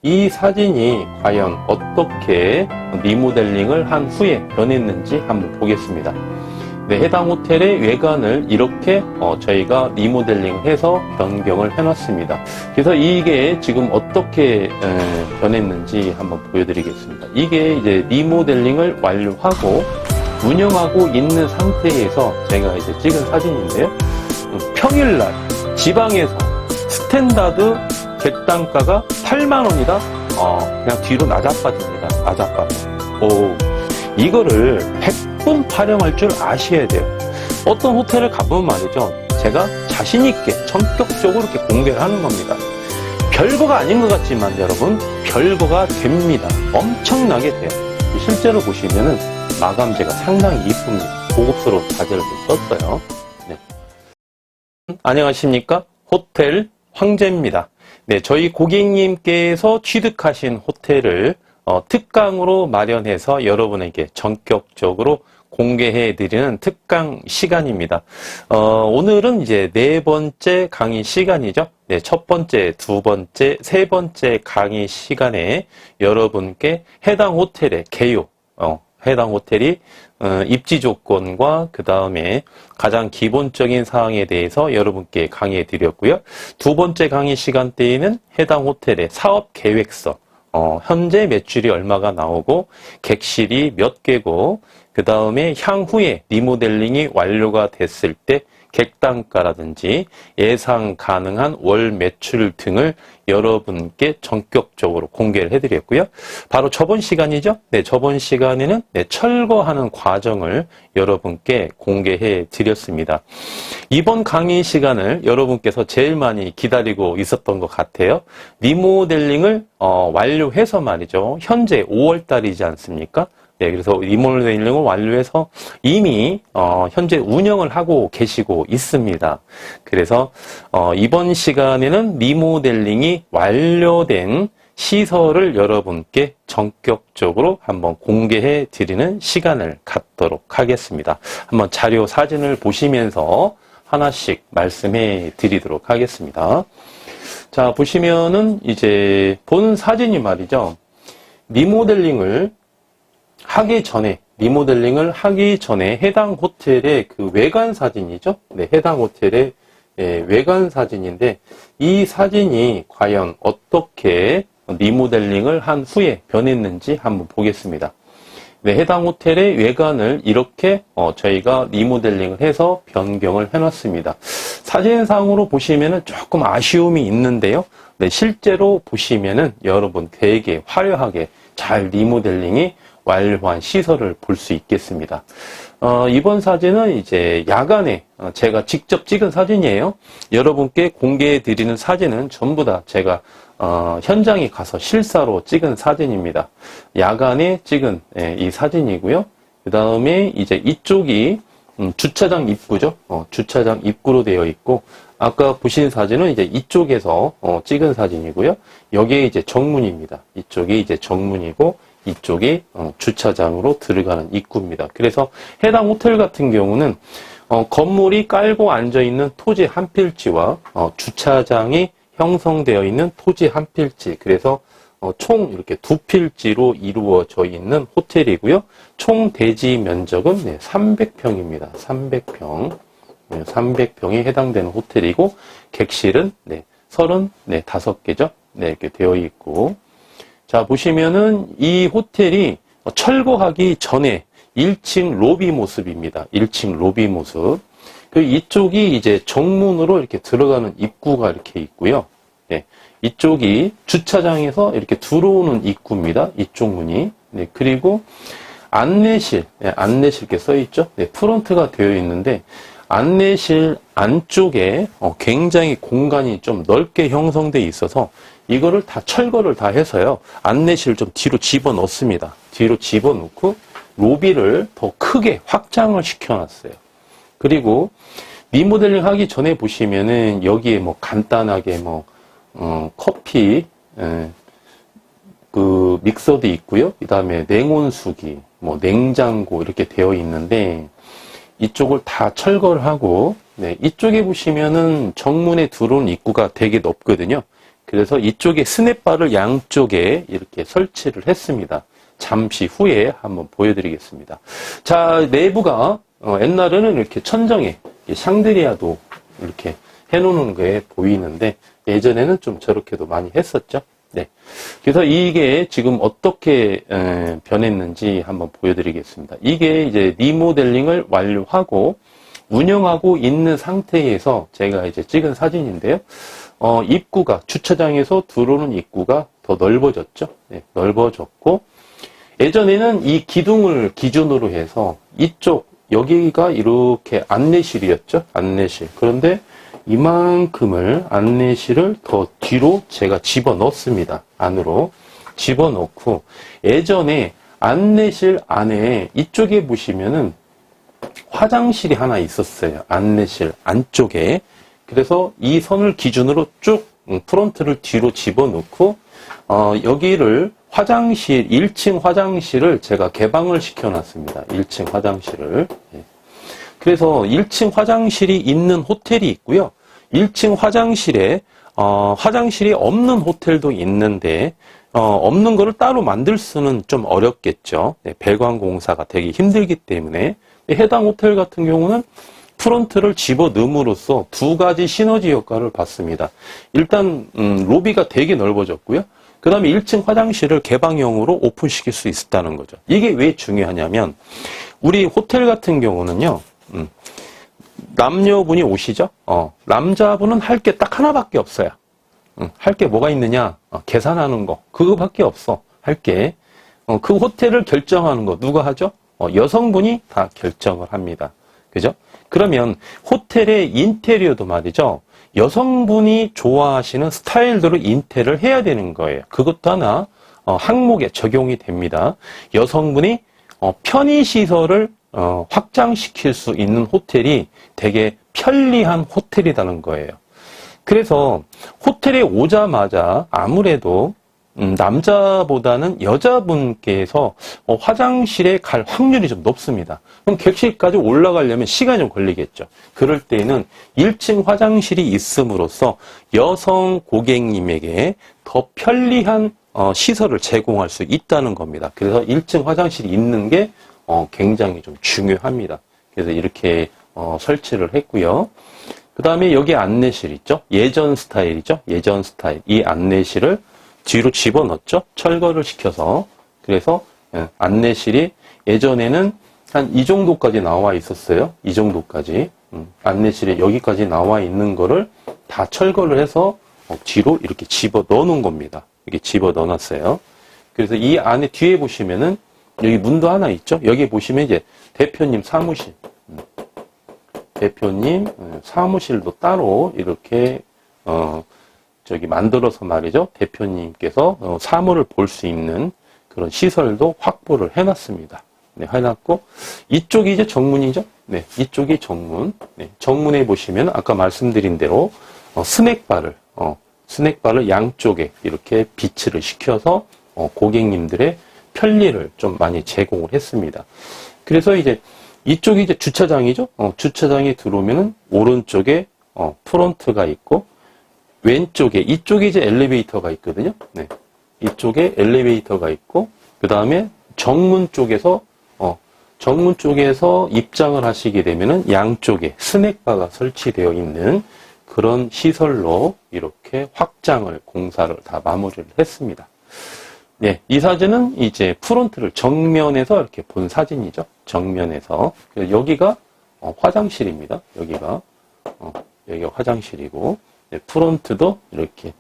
이 사진이 과연 어떻게 리모델링을 한 후에 변했는지 한번 보겠습니다. 네, 해당 호텔의 외관을 이렇게 저희가 리모델링을 해서 변경을 해놨습니다. 그래서 이게 지금 어떻게 변했는지 한번 보여드리겠습니다. 이게 이제 리모델링을 완료하고 운영하고 있는 상태에서 제가 이제 찍은 사진인데요. 평일날 지방에서 스탠다드 객단가가 8만원이다? 그냥 뒤로 낮아빠집니다. 낮아빠져. 이거를 100분 활용할 줄 아셔야 돼요. 어떤 호텔을 가보면 말이죠. 제가 자신있게 전격적으로 이렇게 공개를 하는 겁니다. 별거가 아닌 것 같지만 여러분, 별거가 됩니다. 엄청나게 돼요. 실제로 보시면은 마감재가 상당히 이쁩니다. 고급스러운 자재를 좀 썼어요. 네. 안녕하십니까? 호텔 황제입니다. 네, 저희 고객님께서 취득하신 호텔을 특강으로 마련해서 여러분에게 전격적으로 공개해드리는 특강 시간입니다. 오늘은 이제 네 번째 강의 시간이죠. 네, 첫 번째, 두 번째, 세 번째 강의 시간에 여러분께 해당 호텔의 개요, 해당 호텔이 입지 조건과 그 다음에 가장 기본적인 사항에 대해서 여러분께 강의해 드렸고요. 두 번째 강의 시간대에는 해당 호텔의 사업 계획서, 현재 매출이 얼마가 나오고 객실이 몇 개고 그 다음에 향후에 리모델링이 완료가 됐을 때 객단가라든지 예상 가능한 월 매출 등을 여러분께 전격적으로 공개를 해드렸고요. 바로 저번 시간이죠. 네, 저번 시간에는 철거하는 과정을 여러분께 공개해 드렸습니다. 이번 강의 시간을 여러분께서 제일 많이 기다리고 있었던 것 같아요. 리모델링을 완료해서 말이죠. 현재 5월 달이지 않습니까? 네, 그래서 리모델링을 완료해서 이미 현재 운영을 하고 계시고 있습니다. 그래서 이번 시간에는 리모델링이 완료된 시설을 여러분께 전격적으로 한번 공개해 드리는 시간을 갖도록 하겠습니다. 한번 자료 사진을 보시면서 하나씩 말씀해 드리도록 하겠습니다. 자, 보시면은 이제 본 사진이 말이죠. 리모델링을 하기 전에 해당 호텔의 그 외관 사진이죠. 네, 해당 호텔의 외관 사진인데 이 사진이 과연 어떻게 리모델링을 한 후에 변했는지 한번 보겠습니다. 네, 해당 호텔의 외관을 이렇게 저희가 리모델링을 해서 변경을 해놨습니다. 사진상으로 보시면은 조금 아쉬움이 있는데요. 네, 실제로 보시면은 여러분 되게 화려하게 잘 리모델링이 완료한 시설을 볼 수 있겠습니다. 이번 사진은 이제 야간에 제가 직접 찍은 사진이에요. 여러분께 공개해 드리는 사진은 전부 다 제가 현장에 가서 실사로 찍은 사진입니다. 야간에 찍은 이 사진이고요. 그 다음에 이제 이쪽이 주차장 입구죠. 주차장 입구로 되어 있고 아까 보신 사진은 이제 이쪽에서 찍은 사진이고요. 여기에 이제 정문입니다. 이쪽이 이제 정문이고 이쪽이 주차장으로 들어가는 입구입니다. 그래서 해당 호텔 같은 경우는 건물이 깔고 앉아있는 토지 한 필지와 주차장이 형성되어 있는 토지 한 필지, 그래서 총 이렇게 두 필지로 이루어져 있는 호텔이고요. 총 대지 면적은 300평입니다. 300평. 300평에 해당되는 호텔이고 객실은 35개죠. 네, 이렇게 되어 있고. 자, 보시면은 이 호텔이 철거하기 전에 1층 로비 모습입니다. 1층 로비 모습. 그 이쪽이 이제 정문으로 이렇게 들어가는 입구가 이렇게 있고요. 네, 이쪽이 주차장에서 이렇게 들어오는 입구입니다. 이쪽 문이. 네, 그리고 안내실, 안내실 이렇게 써 있죠. 네, 프론트가 되어 있는데 안내실 안쪽에 굉장히 공간이 좀 넓게 형성되어 있어서 이거를 다 철거를 다 해서요. 안내실 좀 뒤로 집어넣습니다. 뒤로 집어넣고 로비를 더 크게 확장을 시켜놨어요. 그리고 리모델링 하기 전에 보시면은 여기에 뭐 간단하게 뭐 커피 그 믹서도 있고요. 그 다음에 냉온수기, 뭐 냉장고 이렇게 되어 있는데 이쪽을 다 철거를 하고 이쪽에 보시면은 정문에 들어온 입구가 되게 넓거든요. 그래서 이쪽에 스냅바를 양쪽에 이렇게 설치를 했습니다. 잠시 후에 한번 보여드리겠습니다. 자, 내부가 옛날에는 이렇게 천정에 샹드리아도 이렇게 해놓는 게 보이는데 예전에는 좀 저렇게도 많이 했었죠. 네. 그래서 이게 지금 어떻게 변했는지 한번 보여드리겠습니다. 이게 이제 리모델링을 완료하고 운영하고 있는 상태에서 제가 이제 찍은 사진인데요. 입구가, 주차장에서 들어오는 입구가 더 넓어졌죠. 네, 넓어졌고, 예전에는 이 기둥을 기준으로 해서 이쪽, 여기가 이렇게 안내실이었죠. 안내실. 그런데 이만큼을 안내실을 더 뒤로 제가 집어 넣습니다. 안으로 집어 넣고, 예전에 안내실 안에 이쪽에 보시면은 화장실이 하나 있었어요. 안내실 안쪽에. 그래서 이 선을 기준으로 쭉 프론트를 뒤로 집어넣고 여기를 화장실, 1층 화장실을 제가 개방을 시켜놨습니다. 1층 화장실을. 그래서 1층 화장실이 있는 호텔이 있고요. 1층 화장실에 화장실이 없는 호텔도 있는데 없는 거를 따로 만들 수는 좀 어렵겠죠. 네, 배관공사가 되게 힘들기 때문에 해당 호텔 같은 경우는 프론트를 집어넣음으로써 두 가지 시너지 효과를 받습니다. 일단 로비가 되게 넓어졌고요. 그 다음에 1층 화장실을 개방형으로 오픈시킬 수 있었다는 거죠. 이게 왜 중요하냐면 우리 호텔 같은 경우는요. 남녀분이 오시죠. 남자분은 할 게 딱 하나밖에 없어요. 할 게 뭐가 있느냐. 계산하는 거. 그거밖에 없어. 할 게. 그 호텔을 결정하는 거 누가 하죠? 여성분이 다 결정을 합니다. 그죠? 그러면 호텔의 인테리어도 말이죠. 여성분이 좋아하시는 스타일대로 인테리어를 해야 되는 거예요. 그것도 하나 항목에 적용이 됩니다. 여성분이 편의시설을 확장시킬 수 있는 호텔이 되게 편리한 호텔이라는 거예요. 그래서 호텔에 오자마자 아무래도 남자보다는 여자분께서 화장실에 갈 확률이 좀 높습니다. 그럼 객실까지 올라가려면 시간이 좀 걸리겠죠. 그럴 때는 1층 화장실이 있음으로써 여성 고객님에게 더 편리한 시설을 제공할 수 있다는 겁니다. 그래서 1층 화장실이 있는 게 굉장히 좀 중요합니다. 그래서 이렇게 설치를 했고요. 그 다음에 여기 안내실 있죠? 예전 스타일이죠? 예전 스타일. 이 안내실을 뒤로 집어넣었죠? 철거를 시켜서. 그래서 안내실이 예전에는 한 이 정도까지 나와 있었어요. 이 정도까지. 안내실에 여기까지 나와 있는 거를 다 철거를 해서 뒤로 이렇게 집어 넣는 겁니다. 이렇게 집어 넣어놨어요. 그래서 이 안에 뒤에 보시면은 여기 문도 하나 있죠? 여기 보시면 이제 대표님 사무실. 대표님 사무실도 따로 이렇게 저기 만들어서 말이죠. 대표님께서 사무를 볼 수 있는 그런 시설도 확보를 해놨습니다. 네, 해놨고 이쪽이 이제 정문이죠. 네, 이쪽이 정문. 네, 정문에 보시면 아까 말씀드린 대로 스낵바를 양쪽에 이렇게 비치를 시켜서 고객님들의 편리를 좀 많이 제공을 했습니다. 그래서 이제 이쪽이 이제 주차장이죠. 주차장에 들어오면은 오른쪽에 프론트가 있고 왼쪽에 이쪽에 이제 엘리베이터가 있거든요. 네. 이쪽에 엘리베이터가 있고 그 다음에 정문 쪽에서 입장을 하시게 되면은 양쪽에 스낵바가 설치되어 있는 그런 시설로 이렇게 확장을 공사를 다 마무리를 했습니다. 네, 이 사진은 이제 프론트를 정면에서 이렇게 본 사진이죠. 정면에서. 여기가 화장실입니다. 여기가 화장실이고, 네, 프론트도 이렇게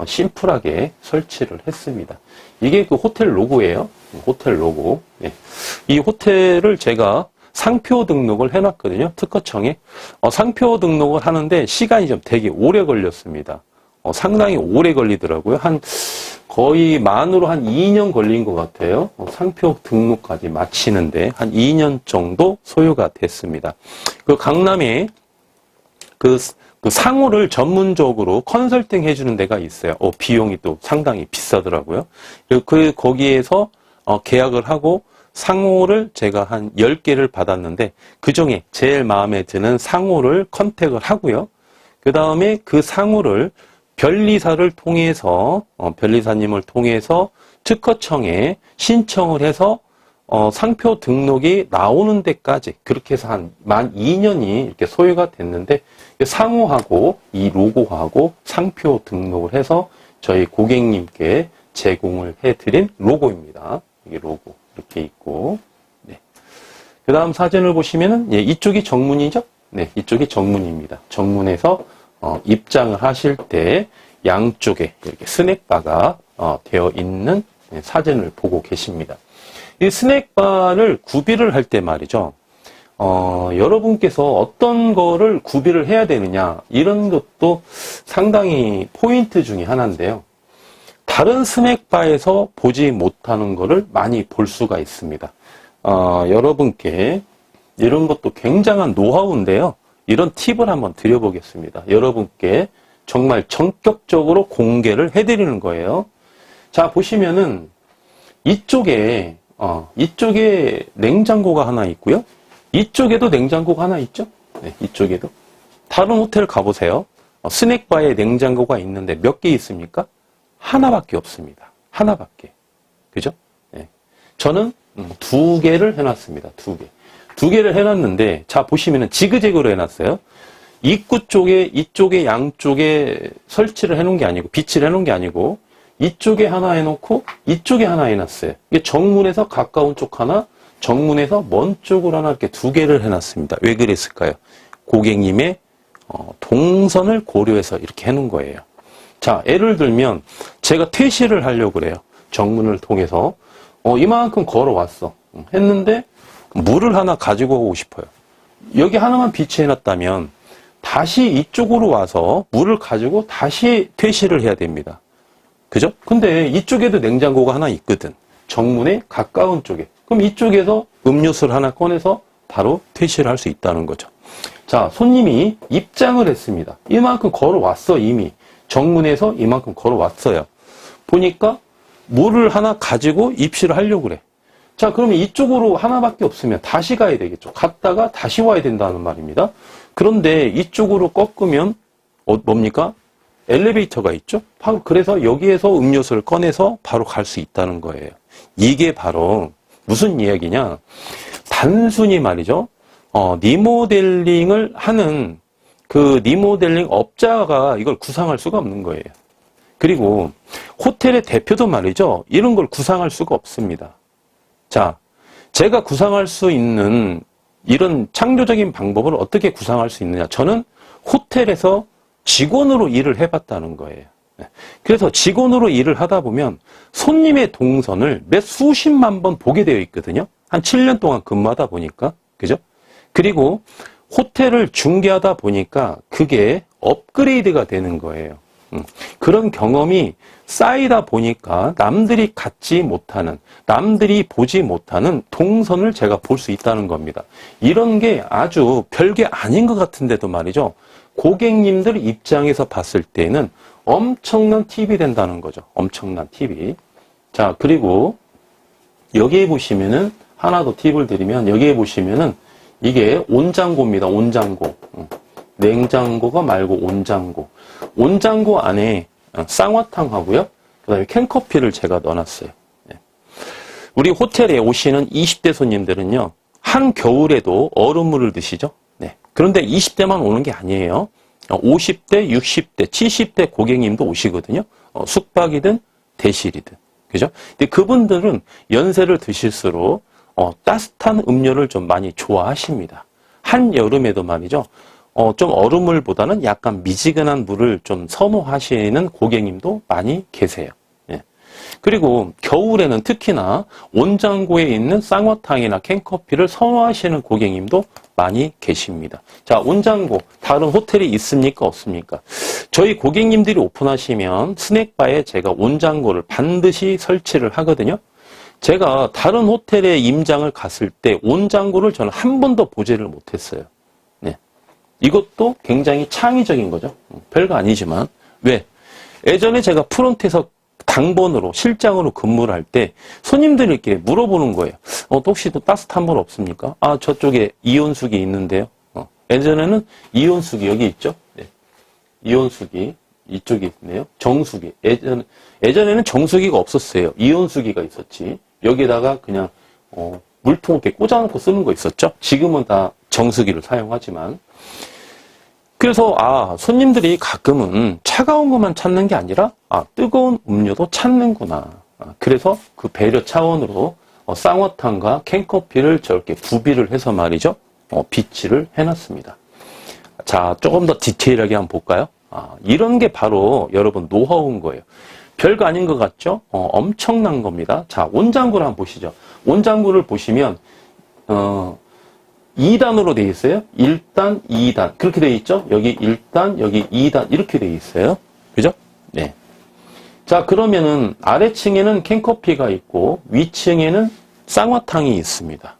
심플하게 설치를 했습니다. 이게 그 호텔 로고예요. 호텔 로고. 네. 이 호텔을 제가 상표 등록을 해놨거든요. 특허청에. 상표 등록을 하는데 시간이 좀 되게 오래 걸렸습니다. 상당히 오래 걸리더라고요. 거의 만으로 한 2년 걸린 것 같아요. 상표 등록까지 마치는데 한 2년 정도 소요가 됐습니다. 그 강남에 그 상호를 전문적으로 컨설팅 해주는 데가 있어요. 비용이 또 상당히 비싸더라고요. 거기에서 계약을 하고 상호를 제가 한 10개를 받았는데 그 중에 제일 마음에 드는 상호를 컨택을 하고요. 그 다음에 그 상호를 변리사를 통해서 변리사님을 통해서 특허청에 신청을 해서 상표 등록이 나오는 데까지 그렇게 해서 한 만 2년이 이렇게 소요가 됐는데 상호하고 이 로고하고 상표 등록을 해서 저희 고객님께 제공을 해드린 로고입니다. 이게 로고 이렇게 있고, 네. 그 다음 사진을 보시면은 예, 이쪽이 정문이죠. 네, 이쪽이 정문입니다. 정문에서 입장을 하실 때 양쪽에 이렇게 스낵바가 되어 있는 사진을 보고 계십니다. 이 스낵바를 구비를 할 때 말이죠. 여러분께서 어떤 거를 구비를 해야 되느냐 이런 것도 상당히 포인트 중에 하나인데요. 다른 스낵바에서 보지 못하는 거를 많이 볼 수가 있습니다. 여러분께 이런 것도 굉장한 노하우인데요. 이런 팁을 한번 드려보겠습니다. 여러분께 정말 전격적으로 공개를 해드리는 거예요. 자, 보시면은 이쪽에 냉장고가 하나 있고요. 이쪽에도 냉장고가 하나 있죠. 네, 이쪽에도. 다른 호텔 가보세요. 스낵바에 냉장고가 있는데 몇 개 있습니까? 하나밖에 없습니다. 하나밖에. 그죠? 네. 저는 2개를 해놨습니다. 2개. 2개를 해놨는데, 자, 보시면은 지그재그로 해놨어요. 입구 쪽에, 이쪽에, 양쪽에 설치를 해놓은 게 아니고, 비치를 해놓은 게 아니고, 이쪽에 하나 해놓고, 이쪽에 하나 해놨어요. 이게 정문에서 가까운 쪽 하나, 정문에서 먼 쪽으로 하나 이렇게 2개를 해놨습니다. 왜 그랬을까요? 고객님의 동선을 고려해서 이렇게 해놓은 거예요. 자, 예를 들면, 제가 퇴실을 하려고 그래요. 정문을 통해서. 이만큼 걸어왔어. 했는데, 물을 하나 가지고 오고 싶어요. 여기 하나만 비치해놨다면 다시 이쪽으로 와서 물을 가지고 다시 퇴실을 해야 됩니다. 그죠? 근데 이쪽에도 냉장고가 하나 있거든. 정문에 가까운 쪽에. 그럼 이쪽에서 음료수를 하나 꺼내서 바로 퇴실을 할 수 있다는 거죠. 자, 손님이 입장을 했습니다. 이만큼 걸어왔어, 이미. 정문에서 이만큼 걸어왔어요. 보니까 물을 하나 가지고 입실을 하려고 그래. 자, 그러면 이쪽으로 하나밖에 없으면 다시 가야 되겠죠. 갔다가 다시 와야 된다는 말입니다. 그런데 이쪽으로 꺾으면 뭡니까? 엘리베이터가 있죠. 그래서 여기에서 음료수를 꺼내서 바로 갈 수 있다는 거예요. 이게 바로 무슨 이야기냐? 단순히 말이죠. 리모델링을 하는 그 리모델링 업자가 이걸 구상할 수가 없는 거예요. 그리고 호텔의 대표도 말이죠. 이런 걸 구상할 수가 없습니다. 자, 제가 구상할 수 있는 이런 창조적인 방법을 어떻게 구상할 수 있느냐. 저는 호텔에서 직원으로 일을 해봤다는 거예요. 그래서 직원으로 일을 하다 보면 손님의 동선을 몇 수십만 번 보게 되어 있거든요. 한 7년 동안 근무하다 보니까. 그죠? 그리고 호텔을 중개하다 보니까 그게 업그레이드가 되는 거예요. 그런 경험이 쌓이다 보니까 남들이 갖지 못하는, 남들이 보지 못하는 동선을 제가 볼 수 있다는 겁니다. 이런 게 아주 별게 아닌 것 같은데도 말이죠. 고객님들 입장에서 봤을 때는 엄청난 팁이 된다는 거죠. 엄청난 팁이. 자, 그리고 여기에 보시면은 하나 더 팁을 드리면 여기에 보시면은 이게 온장고입니다. 온장고. 냉장고가 말고 온장고. 온장고 안에 쌍화탕 하고요. 그 다음에 캔커피를 제가 넣어놨어요. 우리 호텔에 오시는 20대 손님들은요. 한겨울에도 얼음물을 드시죠. 네. 그런데 20대만 오는 게 아니에요. 50대, 60대, 70대 고객님도 오시거든요. 숙박이든 대실이든. 그죠? 근데 그분들은 연세를 드실수록 따뜻한 음료를 좀 많이 좋아하십니다. 한여름에도 말이죠. 좀 얼음물보다는 약간 미지근한 물을 좀 선호하시는 고객님도 많이 계세요. 예. 그리고 겨울에는 특히나 온장고에 있는 쌍화탕이나 캔커피를 선호하시는 고객님도 많이 계십니다. 자, 온장고 다른 호텔이 있습니까? 없습니까? 저희 고객님들이 오픈하시면 스낵바에 제가 온장고를 반드시 설치를 하거든요. 제가 다른 호텔에 임장을 갔을 때 온장고를 저는 한 번도 보지를 못했어요. 네. 이것도 굉장히 창의적인 거죠. 별거 아니지만. 왜? 예전에 제가 프론트에서 당번으로 실장으로 근무를 할 때 손님들이 이렇게 물어보는 거예요. 혹시 또 따뜻한 물 없습니까? 아, 저쪽에 이온수기 있는데요. 예전에는 이온수기 여기 있죠. 네. 이온수기 이쪽이 있네요. 정수기. 예전에는 정수기가 없었어요. 이온수기가 있었지. 여기다가 그냥, 물통 이렇게 꽂아놓고 쓰는 거 있었죠? 지금은 다 정수기를 사용하지만. 그래서, 손님들이 가끔은 차가운 것만 찾는 게 아니라, 뜨거운 음료도 찾는구나. 그래서 그 배려 차원으로 쌍화탕과 캔커피를 저렇게 구비를 해서 말이죠. 비치를 해놨습니다. 자, 조금 더 디테일하게 한번 볼까요? 이런 게 바로 여러분 노하우인 거예요. 별거 아닌 것 같죠? 엄청난 겁니다. 자, 온장구를 한번 보시죠. 온장구를 보시면 2단으로 되어 있어요. 1단, 2단. 그렇게 되어 있죠? 여기 1단, 여기 2단. 이렇게 되어 있어요. 그죠? 네. 자, 그러면은 아래층에는 캔커피가 있고 위층에는 쌍화탕이 있습니다.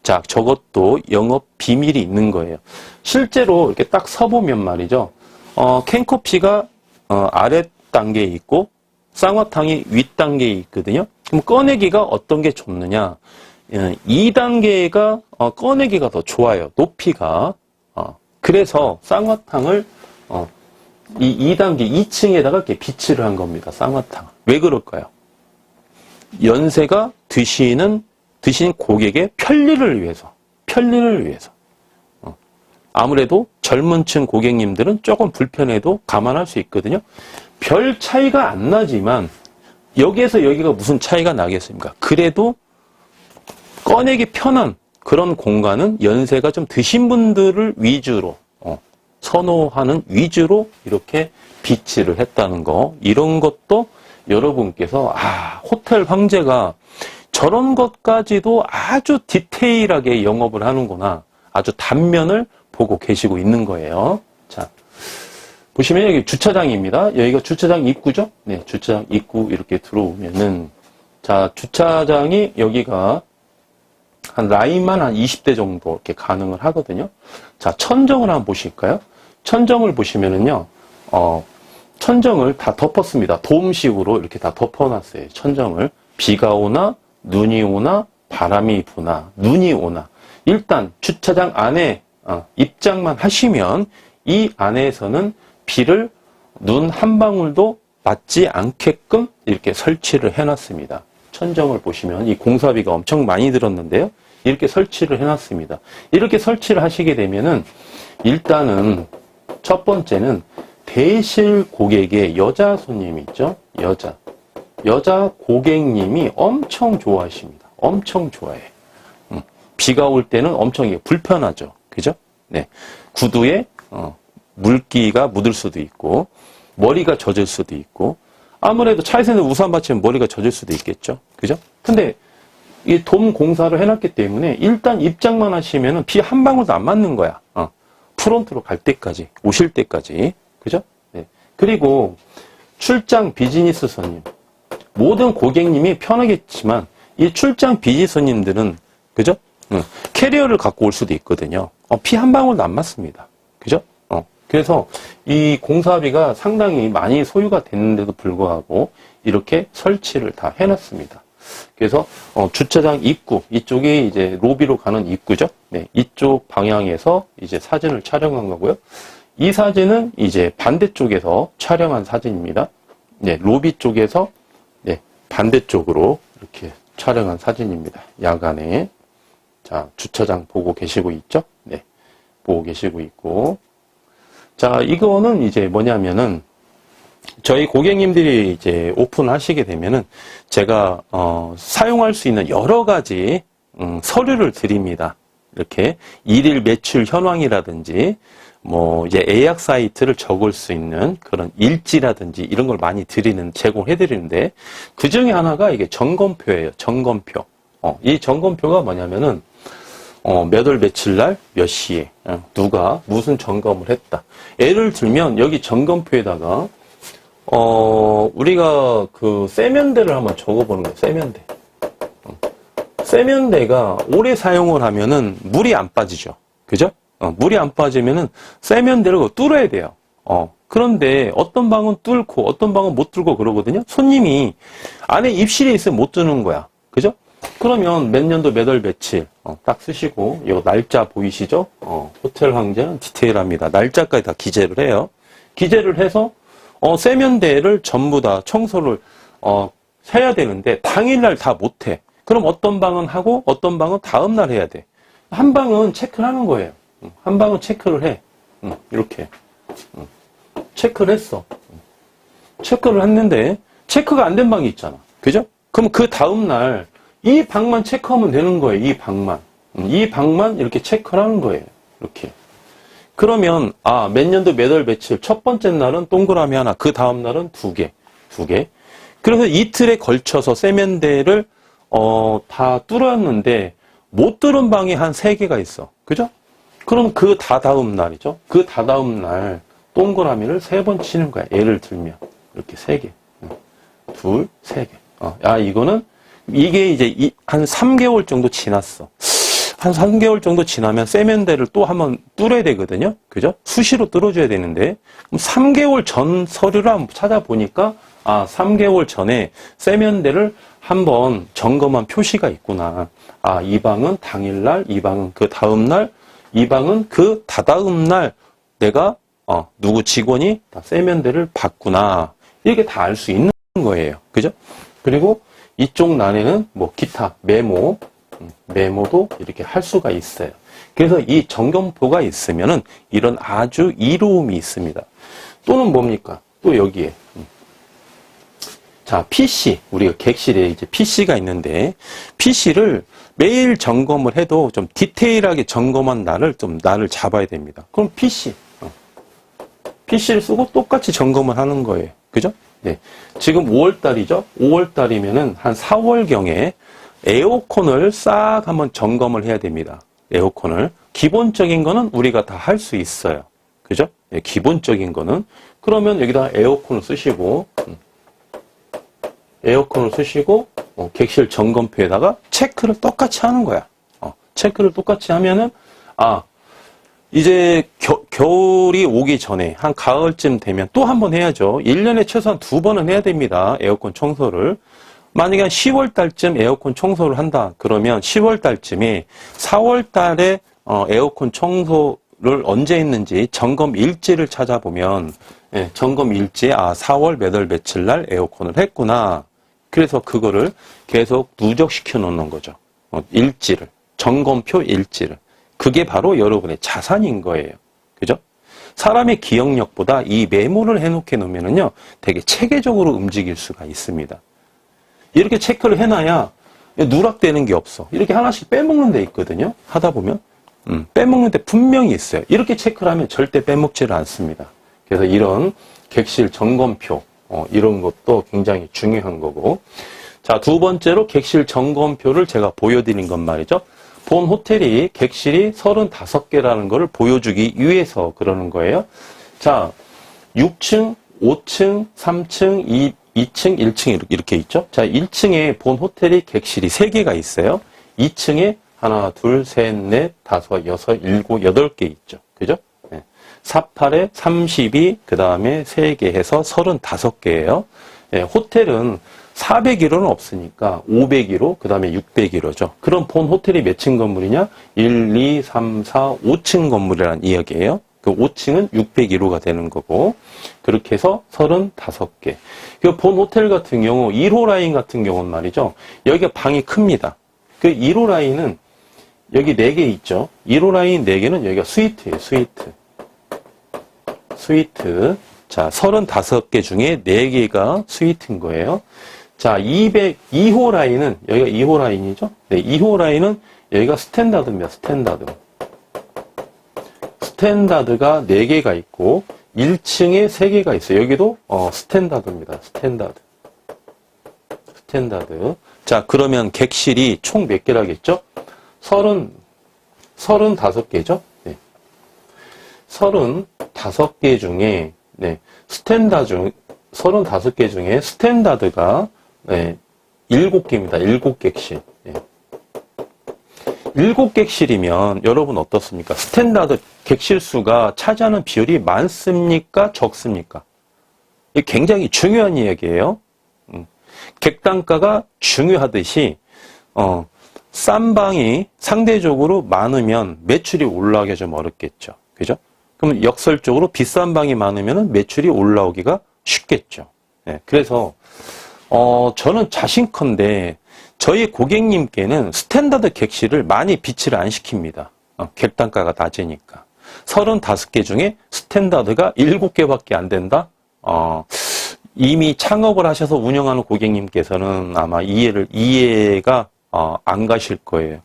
자, 저것도 영업 비밀이 있는 거예요. 실제로 이렇게 딱 서보면 말이죠. 캔커피가 아래 단계에 있고 쌍화탕이 윗 단계에 있거든요. 그럼 꺼내기가 어떤 게 좋느냐? 2단계가 꺼내기가 더 좋아요. 높이가. 그래서 쌍화탕을 이 2단계 2층에다가 이렇게 비치를 한 겁니다. 쌍화탕. 왜 그럴까요? 연세가 드신 고객의 편리를 위해서. 아무래도 젊은 층 고객님들은 조금 불편해도 감안할 수 있거든요. 별 차이가 안 나지만 여기에서 여기가 무슨 차이가 나겠습니까? 그래도 꺼내기 편한 그런 공간은 연세가 좀 드신 분들을 위주로 선호하는 위주로 이렇게 비치를 했다는 거. 이런 것도 여러분께서 호텔 황제가 저런 것까지도 아주 디테일하게 영업을 하는구나. 아주 단면을 보고 계시고 있는 거예요. 자, 보시면 여기 주차장입니다. 여기가 주차장 입구죠? 네, 주차장 입구 이렇게 들어오면은 자, 주차장이 여기가 한 라인만 한 20대 정도 이렇게 가능을 하거든요. 자, 천정을 한번 보실까요? 천정을 보시면은요, 천정을 다 덮었습니다. 돔식으로 이렇게 다 덮어놨어요. 천정을. 비가 오나, 눈이 오나, 바람이 부나, 눈이 오나. 일단 주차장 안에 입장만 하시면 이 안에서는 비를 눈 한 방울도 맞지 않게끔 이렇게 설치를 해놨습니다. 천정을 보시면 이 공사비가 엄청 많이 들었는데요. 이렇게 설치를 해놨습니다. 이렇게 설치를 하시게 되면은 일단은 첫 번째는 대실 고객의 여자 손님이 있죠. 여자 고객님이 엄청 좋아하십니다. 엄청 좋아해. 비가 올 때는 엄청 불편하죠. 그죠? 네. 구두에 물기가 묻을 수도 있고 머리가 젖을 수도 있고 아무래도 차에서 있는 우산 받치면 머리가 젖을 수도 있겠죠. 그죠? 근데 이 돔 공사를 해놨기 때문에 일단 입장만 하시면은 비 한 방울도 안 맞는 거야. 프론트로 갈 때까지, 오실 때까지. 그죠? 네. 그리고 출장 비즈니스 손님. 모든 고객님이 편하겠지만 이 출장 비즈니스 손님들은 그죠? 캐리어를 갖고 올 수도 있거든요. 피 한 방울도 안 맞습니다. 그죠? 그래서 이 공사비가 상당히 많이 소요가 됐는데도 불구하고 이렇게 설치를 다 해놨습니다. 그래서 주차장 입구, 이쪽이 이제 로비로 가는 입구죠. 네, 이쪽 방향에서 이제 사진을 촬영한 거고요. 이 사진은 이제 반대쪽에서 촬영한 사진입니다. 네, 로비 쪽에서 네, 반대쪽으로 이렇게 촬영한 사진입니다. 야간에. 자, 주차장 보고 계시고 있죠? 네, 보고 계시고 있고. 자, 이거는 이제 뭐냐면은 저희 고객님들이 이제 오픈하시게 되면은 제가 사용할 수 있는 여러 가지 서류를 드립니다. 이렇게 일일 매출 현황이라든지 뭐 이제 예약 사이트를 적을 수 있는 그런 일지라든지 이런 걸 많이 제공해 드리는데 그 중에 하나가 이게 점검표예요. 점검표. 이 점검표가 뭐냐면은 몇 월 며칠 날 몇 시에 누가 무슨 점검을 했다. 예를 들면 여기 점검표에다가 우리가 그 세면대를 한번 적어보는 거예요. 세면대. 세면대가 오래 사용을 하면은 물이 안 빠지죠. 그죠? 물이 안 빠지면은 세면대를 뚫어야 돼요. 그런데 어떤 방은 뚫고 어떤 방은 못 뚫고 그러거든요. 손님이 안에 입실에 있으면 못 뚫는 거야. 그죠? 그러면 몇 년도 몇 월 며칠 딱 쓰시고 이 날짜 보이시죠? 호텔 황제는 디테일합니다. 날짜까지 다 기재를 해요. 기재를 해서 세면대를 전부 다 청소를 해야 되는데 당일날 다 못해. 그럼 어떤 방은 하고 어떤 방은 다음날 해야 돼. 한 방은 체크를 하는 거예요. 한 방은 체크를 해. 이렇게. 체크를 했어. 체크를 했는데 체크가 안 된 방이 있잖아. 그죠? 그럼 그 다음날 이 방만 체크하면 되는 거예요. 이 방만. 이 방만 이렇게 체크를 하는 거예요. 이렇게. 그러면 몇 년도 몇 월 며칠 첫 번째 날은 동그라미 하나, 그 다음 날은 두 개. 그래서 이틀에 걸쳐서 세면대를 다 뚫었는데 못 뚫은 방이 한 3개가 있어. 그죠? 그럼 그 다다음 날이죠. 그 다다음 날 동그라미를 3번 치는 거야. 예를 들면 이렇게 3개. 둘, 3개. 이거는 이게 이제 한 3개월 정도 지났어. 한 3개월 정도 지나면 세면대를 또 한번 뚫어야 되거든요. 그죠? 수시로 뚫어줘야 되는데, 그럼 3개월 전 서류를 한번 찾아보니까, 3개월 전에 세면대를 한번 점검한 표시가 있구나. 이 방은 당일날, 이 방은 그 다음날, 이 방은 그 다다음날 내가, 누구 직원이 세면대를 봤구나. 이렇게 다 알 수 있는 거예요. 그죠? 그리고 이쪽 난에는 뭐 기타, 메모도 이렇게 할 수가 있어요. 그래서 이 점검표가 있으면은 이런 아주 이로움이 있습니다. 또는 뭡니까? 또 여기에. 자, PC. 우리가 객실에 이제 PC가 있는데, PC를 매일 점검을 해도 좀 디테일하게 점검한 날을 잡아야 됩니다. 그럼 PC를 쓰고 똑같이 점검을 하는 거예요. 그죠? 네. 지금 5월달이죠? 5월달이면은 한 4월경에 에어컨을 싹 한번 점검을 해야 됩니다. 에어컨을. 기본적인 거는 우리가 다 할 수 있어요. 그죠? 네, 기본적인 거는. 그러면 여기다 에어컨을 쓰시고, 객실 점검표에다가 체크를 똑같이 하는 거야. 체크를 똑같이 하면은, 이제 겨울이 오기 전에 한 가을쯤 되면 또 한 번 해야죠. 1년에 최소한 2번은 해야 됩니다. 에어컨 청소를. 만약에 한 10월 달쯤 에어컨 청소를 한다. 그러면 10월 달쯤에 4월 달에 에어컨 청소를 언제 했는지 점검 일지를 찾아보면 점검 일지에 4월 몇 월 며칠 날 에어컨을 했구나. 그래서 그거를 계속 누적시켜 놓는 거죠. 일지를. 점검표 일지를. 그게 바로 여러분의 자산인 거예요. 그죠? 사람의 기억력보다 이 메모를 해놓게 놓으면은요, 되게 체계적으로 움직일 수가 있습니다. 이렇게 체크를 해놔야 누락되는 게 없어. 이렇게 하나씩 빼먹는 데 있거든요. 하다 보면. 빼먹는 데 분명히 있어요. 이렇게 체크를 하면 절대 빼먹지를 않습니다. 그래서 이런 객실 점검표, 이런 것도 굉장히 중요한 거고. 자, 두 번째로 객실 점검표를 제가 보여드린 건 말이죠. 본 호텔이 객실이 35개라는 것을 보여주기 위해서 그러는 거예요. 자, 6층, 5층, 3층, 2층, 1층 이렇게 있죠. 자, 1층에 본 호텔이 객실이 3개가 있어요. 2층에 하나, 둘, 셋, 넷, 다섯, 여섯, 일곱, 8개 있죠. 그죠? 48에 32, 그 다음에 3개 해서 35개예요. 호텔은 401호는 없으니까 501호, 그 다음에 601호죠. 그럼 본 호텔이 몇 층 건물이냐? 1, 2, 3, 4, 5층 건물이라는 이야기예요. 그 5층은 601호가 되는 거고, 그렇게 해서 35개. 그 본 호텔 같은 경우 1호 라인 같은 경우는 말이죠. 여기가 방이 큽니다. 그 1호 라인은 여기 4개 있죠. 1호 라인 4개는 여기가 스위트예요. 스위트. 자, 35개 중에 4개가 스위트인 거예요. 자, 202호 라인은, 여기가 2호 라인이죠? 네, 2호 라인은 여기가 스탠다드입니다. 스탠다드가 4개가 있고, 1층에 3개가 있어요. 여기도, 스탠다드입니다. 스탠다드. 자, 그러면 객실이 총 몇 개라겠죠? 35개죠? 네. 35개 중에, 네, 35개 중에 스탠다드가, 네, 7개입니다. 7객실. 네. 7객실이면 여러분 어떻습니까? 스탠다드 객실 수가 차지하는 비율이 많습니까? 적습니까? 이게 굉장히 중요한 이야기예요. 객단가가 중요하듯이, 싼 방이 상대적으로 많으면 매출이 올라가기가 좀 어렵겠죠. 그죠? 그럼 역설적으로 비싼 방이 많으면 매출이 올라오기가 쉽겠죠. 네, 그래서 저는 자신컨대 저희 고객님께는 스탠다드 객실을 많이 비치를 안 시킵니다. 객단가가 낮으니까. 35개 중에 스탠다드가 7개밖에 안 된다? 이미 창업을 하셔서 운영하는 고객님께서는 아마 이해가 안 가실 거예요.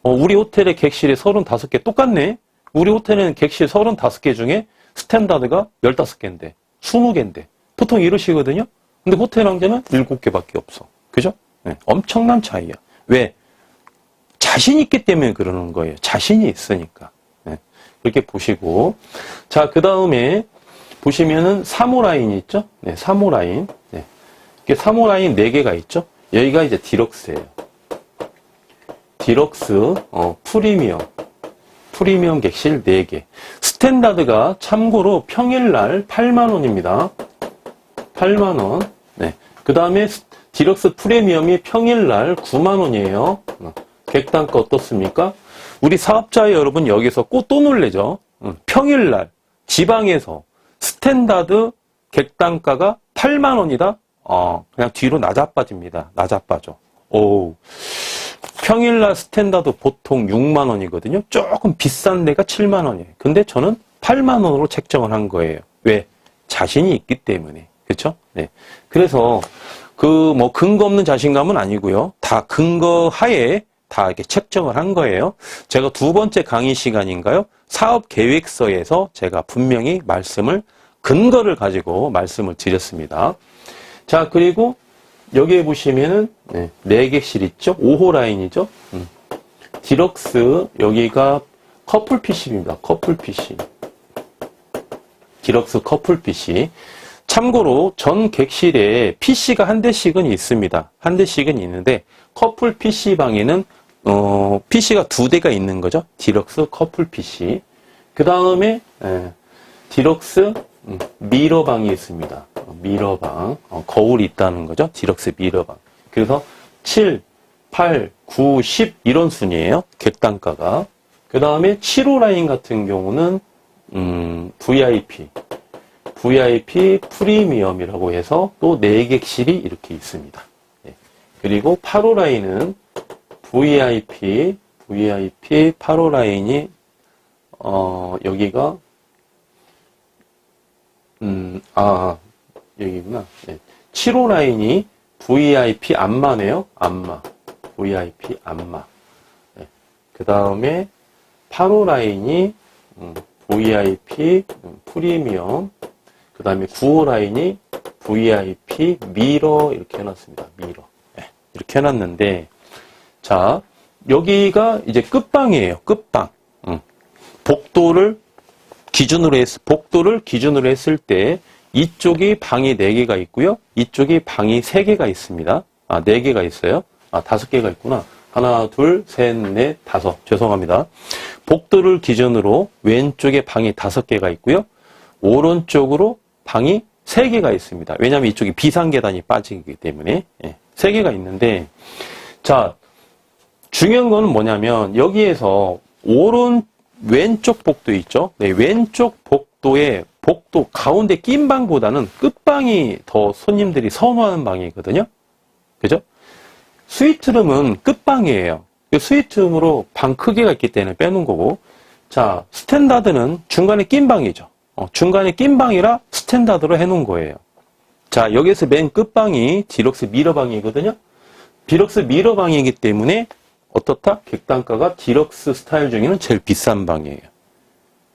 우리 호텔의 객실이 35개 똑같네? 우리 호텔은 객실 35개 중에 스탠다드가 15개인데, 20개인데. 보통 이러시거든요? 근데 호텔 왕자는 7개밖에 없어. 그죠? 네, 엄청난 차이야. 왜? 자신 있기 때문에 그러는 거예요. 자신이 있으니까. 네, 그렇게 보시고. 자, 그 다음에 보시면은 3호 라인이 있죠? 네, 3호 라인. 네. 이게 3호 라인 4개가 있죠? 여기가 이제 디럭스예요. 디럭스, 프리미엄 객실 4개. 스탠다드가 참고로 평일날 8만원입니다. 8만원. 네. 그 다음에 디럭스 프리미엄이 평일날 9만원이에요. 객단가 어떻습니까? 우리 사업자 여러분 여기서 꼭 또 놀래죠? 평일날 지방에서 스탠다드 객단가가 8만원이다? 그냥 뒤로 낮아빠집니다. 낮아빠져. 오. 평일날 스탠다드 보통 6만원이거든요. 조금 비싼 데가 7만원이에요. 근데 저는 8만원으로 책정을 한 거예요. 왜? 자신이 있기 때문에. 그렇죠? 네. 그래서 근거 없는 자신감은 아니고요. 다 근거 하에 다 이렇게 책정을 한 거예요. 제가 2번째 강의 시간인가요? 사업 계획서에서 제가 분명히 근거를 가지고 말씀을 드렸습니다. 자, 그리고 여기에 보시면은, 4객실 있죠? 5호 라인이죠? 디럭스, 여기가 커플 PC입니다. 커플 PC. 디럭스 커플 PC. 참고로 전 객실에 PC가 한 대씩은 있습니다. 한 대씩은 있는데 커플 PC방에는 PC가 2대가 있는 거죠. 디럭스 커플 PC. 그 다음에 디럭스 미러방이 있습니다. 미러방. 거울이 있다는 거죠. 디럭스 미러방. 그래서 7, 8, 9, 10 이런 순이에요. 객단가가. 그 다음에 7호 라인 같은 경우는 VIP 프리미엄이라고 해서 또 4객실이 이렇게 있습니다. 네. 그리고 8호 라인은 VIP 8호 라인이 여기가 여기구나. 네. 7호 라인이 VIP 안마네요. 안마. VIP 안마. 네. 그 다음에 8호 라인이 VIP 프리미엄. 그 다음에 9호 라인이 VIP 미러 이렇게 해놨습니다. 미러. 네. 이렇게 해놨는데 자 여기가 이제 끝방이에요. 끝방. 복도를 기준으로 했을 때 이쪽이 방이 4개가 있고요. 이쪽이 방이 3개가 있습니다. 4개가 있어요. 5개가 있구나. 하나, 둘, 셋, 넷, 5. 죄송합니다. 복도를 기준으로 왼쪽에 방이 5개가 있고요. 오른쪽으로 방이 3개가 있습니다. 왜냐하면 이쪽이 비상계단이 빠지기 때문에 3개가 있는데 자 중요한 거는 뭐냐면 여기에서 왼쪽 복도 있죠. 네, 왼쪽 복도의 복도 가운데 낀 방보다는 끝방이 더 손님들이 선호하는 방이거든요. 그죠? 스위트룸은 끝방이에요. 스위트룸으로 방 크기가 있기 때문에 빼놓은 거고 자 스탠다드는 중간에 낀 방이죠. 중간에 낀 방이라 스탠다드로 해놓은 거예요. 자 여기서 맨 끝방이 디럭스 미러방이거든요. 디럭스 미러방이기 때문에 어떻다? 객단가가 디럭스 스타일 중에는 제일 비싼 방이에요.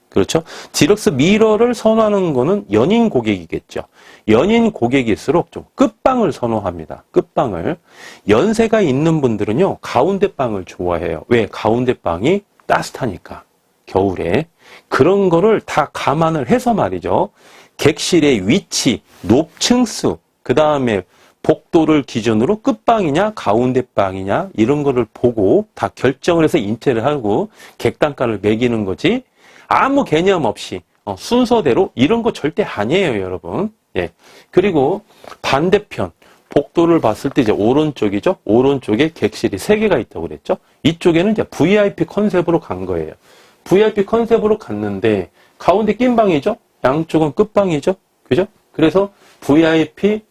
그렇죠? 디럭스 미러를 선호하는 거는 연인 고객이겠죠. 연인 고객일수록 좀 끝방을 선호합니다. 끝방을. 연세가 있는 분들은요, 가운데 방을 좋아해요. 왜? 가운데 방이 따뜻하니까. 겨울에. 그런 거를 다 감안을 해서 말이죠. 객실의 위치, 높층수, 그 다음에 복도를 기준으로 끝방이냐 가운데 방이냐 이런 거를 보고 다 결정을 해서 인테를 하고 객단가를 매기는 거지 아무 개념 없이 순서대로 이런 거 절대 아니에요 여러분. 예. 그리고 반대편 복도를 봤을 때 이제 오른쪽이죠. 오른쪽에 객실이 3개가 있다고 그랬죠. 이쪽에는 이제 VIP 컨셉으로 간 거예요. VIP 컨셉으로 갔는데 가운데 낀 방이죠. 양쪽은 끝방이죠. 그죠? 그래서 VIP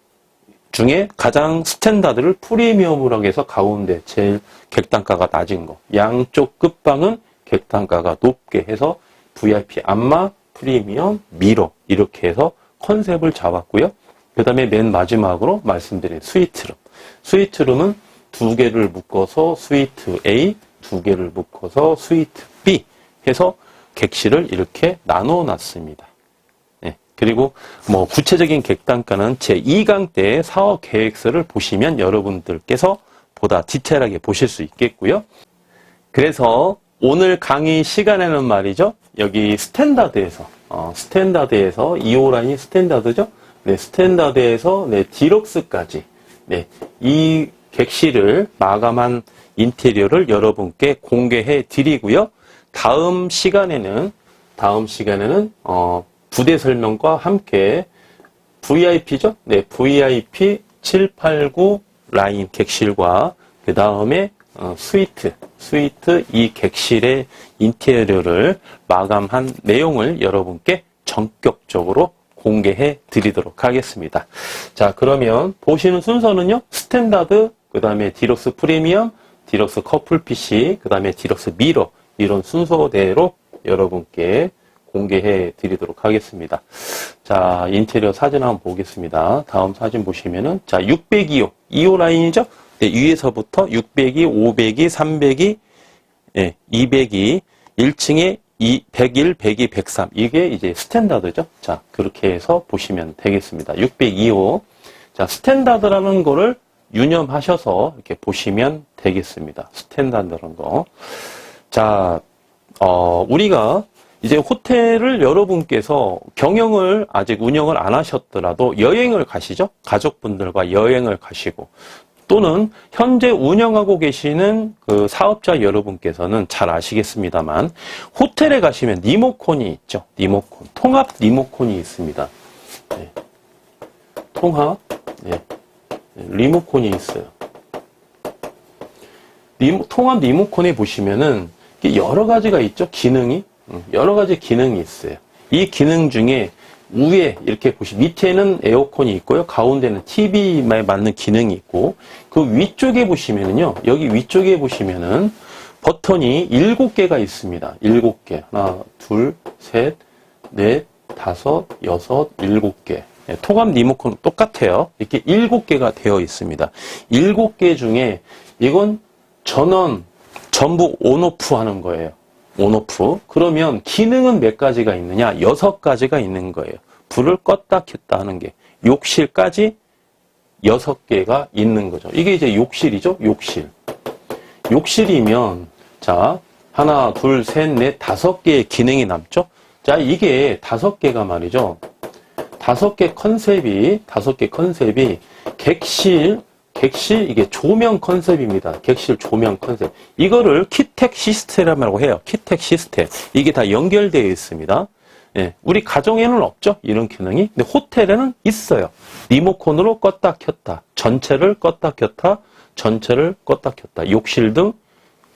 중에 가장 스탠다드를 프리미엄으로 해서 가운데 제일 객단가가 낮은 거. 양쪽 끝방은 객단가가 높게 해서 VIP 안마, 프리미엄, 미러 이렇게 해서 컨셉을 잡았고요. 그 다음에 맨 마지막으로 말씀드린 스위트룸. 스위트룸은 두 개를 묶어서 스위트 A, 두 개를 묶어서 스위트 B 해서 객실을 이렇게 나눠 놨습니다. 네. 그리고 뭐 구체적인 객단가는 제 2강 때 사업 계획서를 보시면 여러분들께서 보다 디테일하게 보실 수 있겠고요. 그래서 오늘 강의 시간에는 말이죠. 여기 스탠다드에서 2호 라인이 스탠다드죠. 네, 스탠다드에서 네, 디럭스까지 네, 이 객실을 마감한 인테리어를 여러분께 공개해 드리고요. 다음 시간에는 부대 설명과 함께 VIP죠? 네, VIP 789 라인 객실과 그 다음에 스위트 이 객실의 인테리어를 마감한 내용을 여러분께 전격적으로 공개해 드리도록 하겠습니다. 자, 그러면 보시는 순서는요. 스탠다드, 그 다음에 디럭스 프리미엄, 디럭스 커플 PC, 그 다음에 디럭스 미러 이런 순서대로 여러분께 공개해 드리도록 하겠습니다. 자, 인테리어 사진 한번 보겠습니다. 다음 사진 보시면은 자, 602호, 2호 라인이죠? 네, 위에서부터 602, 502, 302, 네, 202, 1층에 101, 102, 103 이게 이제 스탠다드죠. 자, 그렇게 해서 보시면 되겠습니다. 602호. 자, 스탠다드라는 거를 유념하셔서 이렇게 보시면 되겠습니다. 스탠다드라는 거. 자, 우리가 이제 호텔을 여러분께서 경영을 아직 운영을 안 하셨더라도 여행을 가시죠. 가족분들과 여행을 가시고 또는 현재 운영하고 계시는 그 사업자 여러분께서는 잘 아시겠습니다만 호텔에 가시면 리모컨이 있죠. 리모컨. 통합 리모컨이 있습니다. 네. 통합 네. 리모컨이 있어요. 통합 리모컨에 보시면은 여러 가지가 있죠. 기능이. 여러 가지 기능이 있어요. 이 기능 중에 위에 이렇게 보시면 밑에는 에어컨이 있고요. 가운데는 TV에 맞는 기능이 있고 그 위쪽에 보시면은요. 여기 위쪽에 보시면은 버튼이 7개가 있습니다. 7개. 하나, 둘, 셋, 넷, 다섯, 여섯, 7개. 네, 통합 리모컨은 똑같아요. 이렇게 7개가 되어 있습니다. 7개 중에 이건 전원 전부 온오프 하는 거예요. 온오프. 그러면 기능은 몇 가지가 있느냐? 6가지가 있는 거예요. 불을 껐다 켰다 하는 게. 욕실까지 6개가 있는 거죠. 이게 이제 욕실이죠. 욕실. 욕실이면 자, 하나, 둘, 셋, 넷, 5개의 기능이 남죠. 자, 이게 5개가 말이죠. 5개 컨셉이 객실 이게 조명 컨셉입니다. 객실 조명 컨셉. 이거를 키텍 시스템이라고 해요. 키텍 시스템. 이게 다 연결되어 있습니다. 예, 우리 가정에는 없죠. 이런 기능이. 근데 호텔에는 있어요. 리모컨으로 껐다 켰다. 전체를 껐다 켰다. 전체를 껐다 켰다. 욕실 등,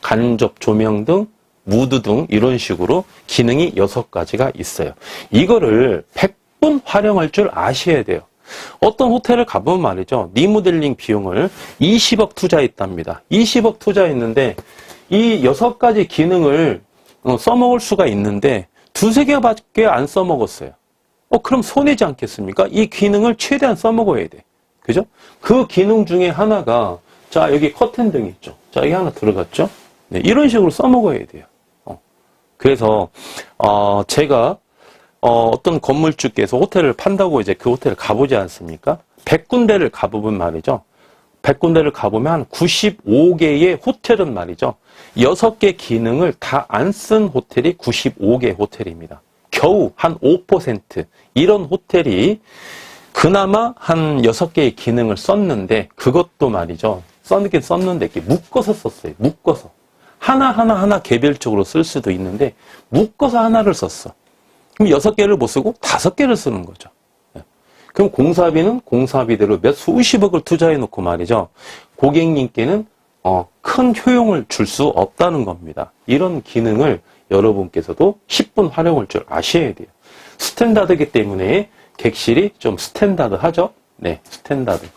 간접 조명 등, 무드 등 이런 식으로 기능이 6가지가 있어요. 이거를 100분 활용할 줄 아셔야 돼요. 어떤 호텔을 가보면 말이죠. 리모델링 비용을 20억 투자했답니다. 20억 투자했는데 이 6가지 기능을 써먹을 수가 있는데 2-3개밖에 안 써먹었어요. 그럼 손해지 않겠습니까? 이 기능을 최대한 써먹어야 돼. 그죠? 그 기능 중에 하나가 자, 여기 커튼등 있죠. 자, 여기 하나 들어갔죠? 네, 이런 식으로 써먹어야 돼요. 그래서 제가 어떤 건물주께서 호텔을 판다고 이제 그 호텔을 가보지 않습니까? 100군데를 가보면 말이죠. 100군데를 가보면 한 95개의 호텔은 말이죠. 6개 기능을 다 안 쓴 호텔이 95개 호텔입니다. 겨우 한 5% 이런 호텔이 그나마 한 6개의 기능을 썼는데 그것도 말이죠. 썼긴 썼는데 이렇게 묶어서 썼어요. 묶어서. 하나 개별적으로 쓸 수도 있는데 묶어서 하나를 썼어. 그럼 6개를 못 쓰고 5개를 쓰는 거죠. 그럼 공사비는 공사비대로 몇 수십억을 투자해 놓고 말이죠. 고객님께는 큰 효용을 줄 수 없다는 겁니다. 이런 기능을 여러분께서도 10분 활용할 줄 아셔야 돼요. 스탠다드이기 때문에 객실이 좀 스탠다드하죠? 네, 스탠다드.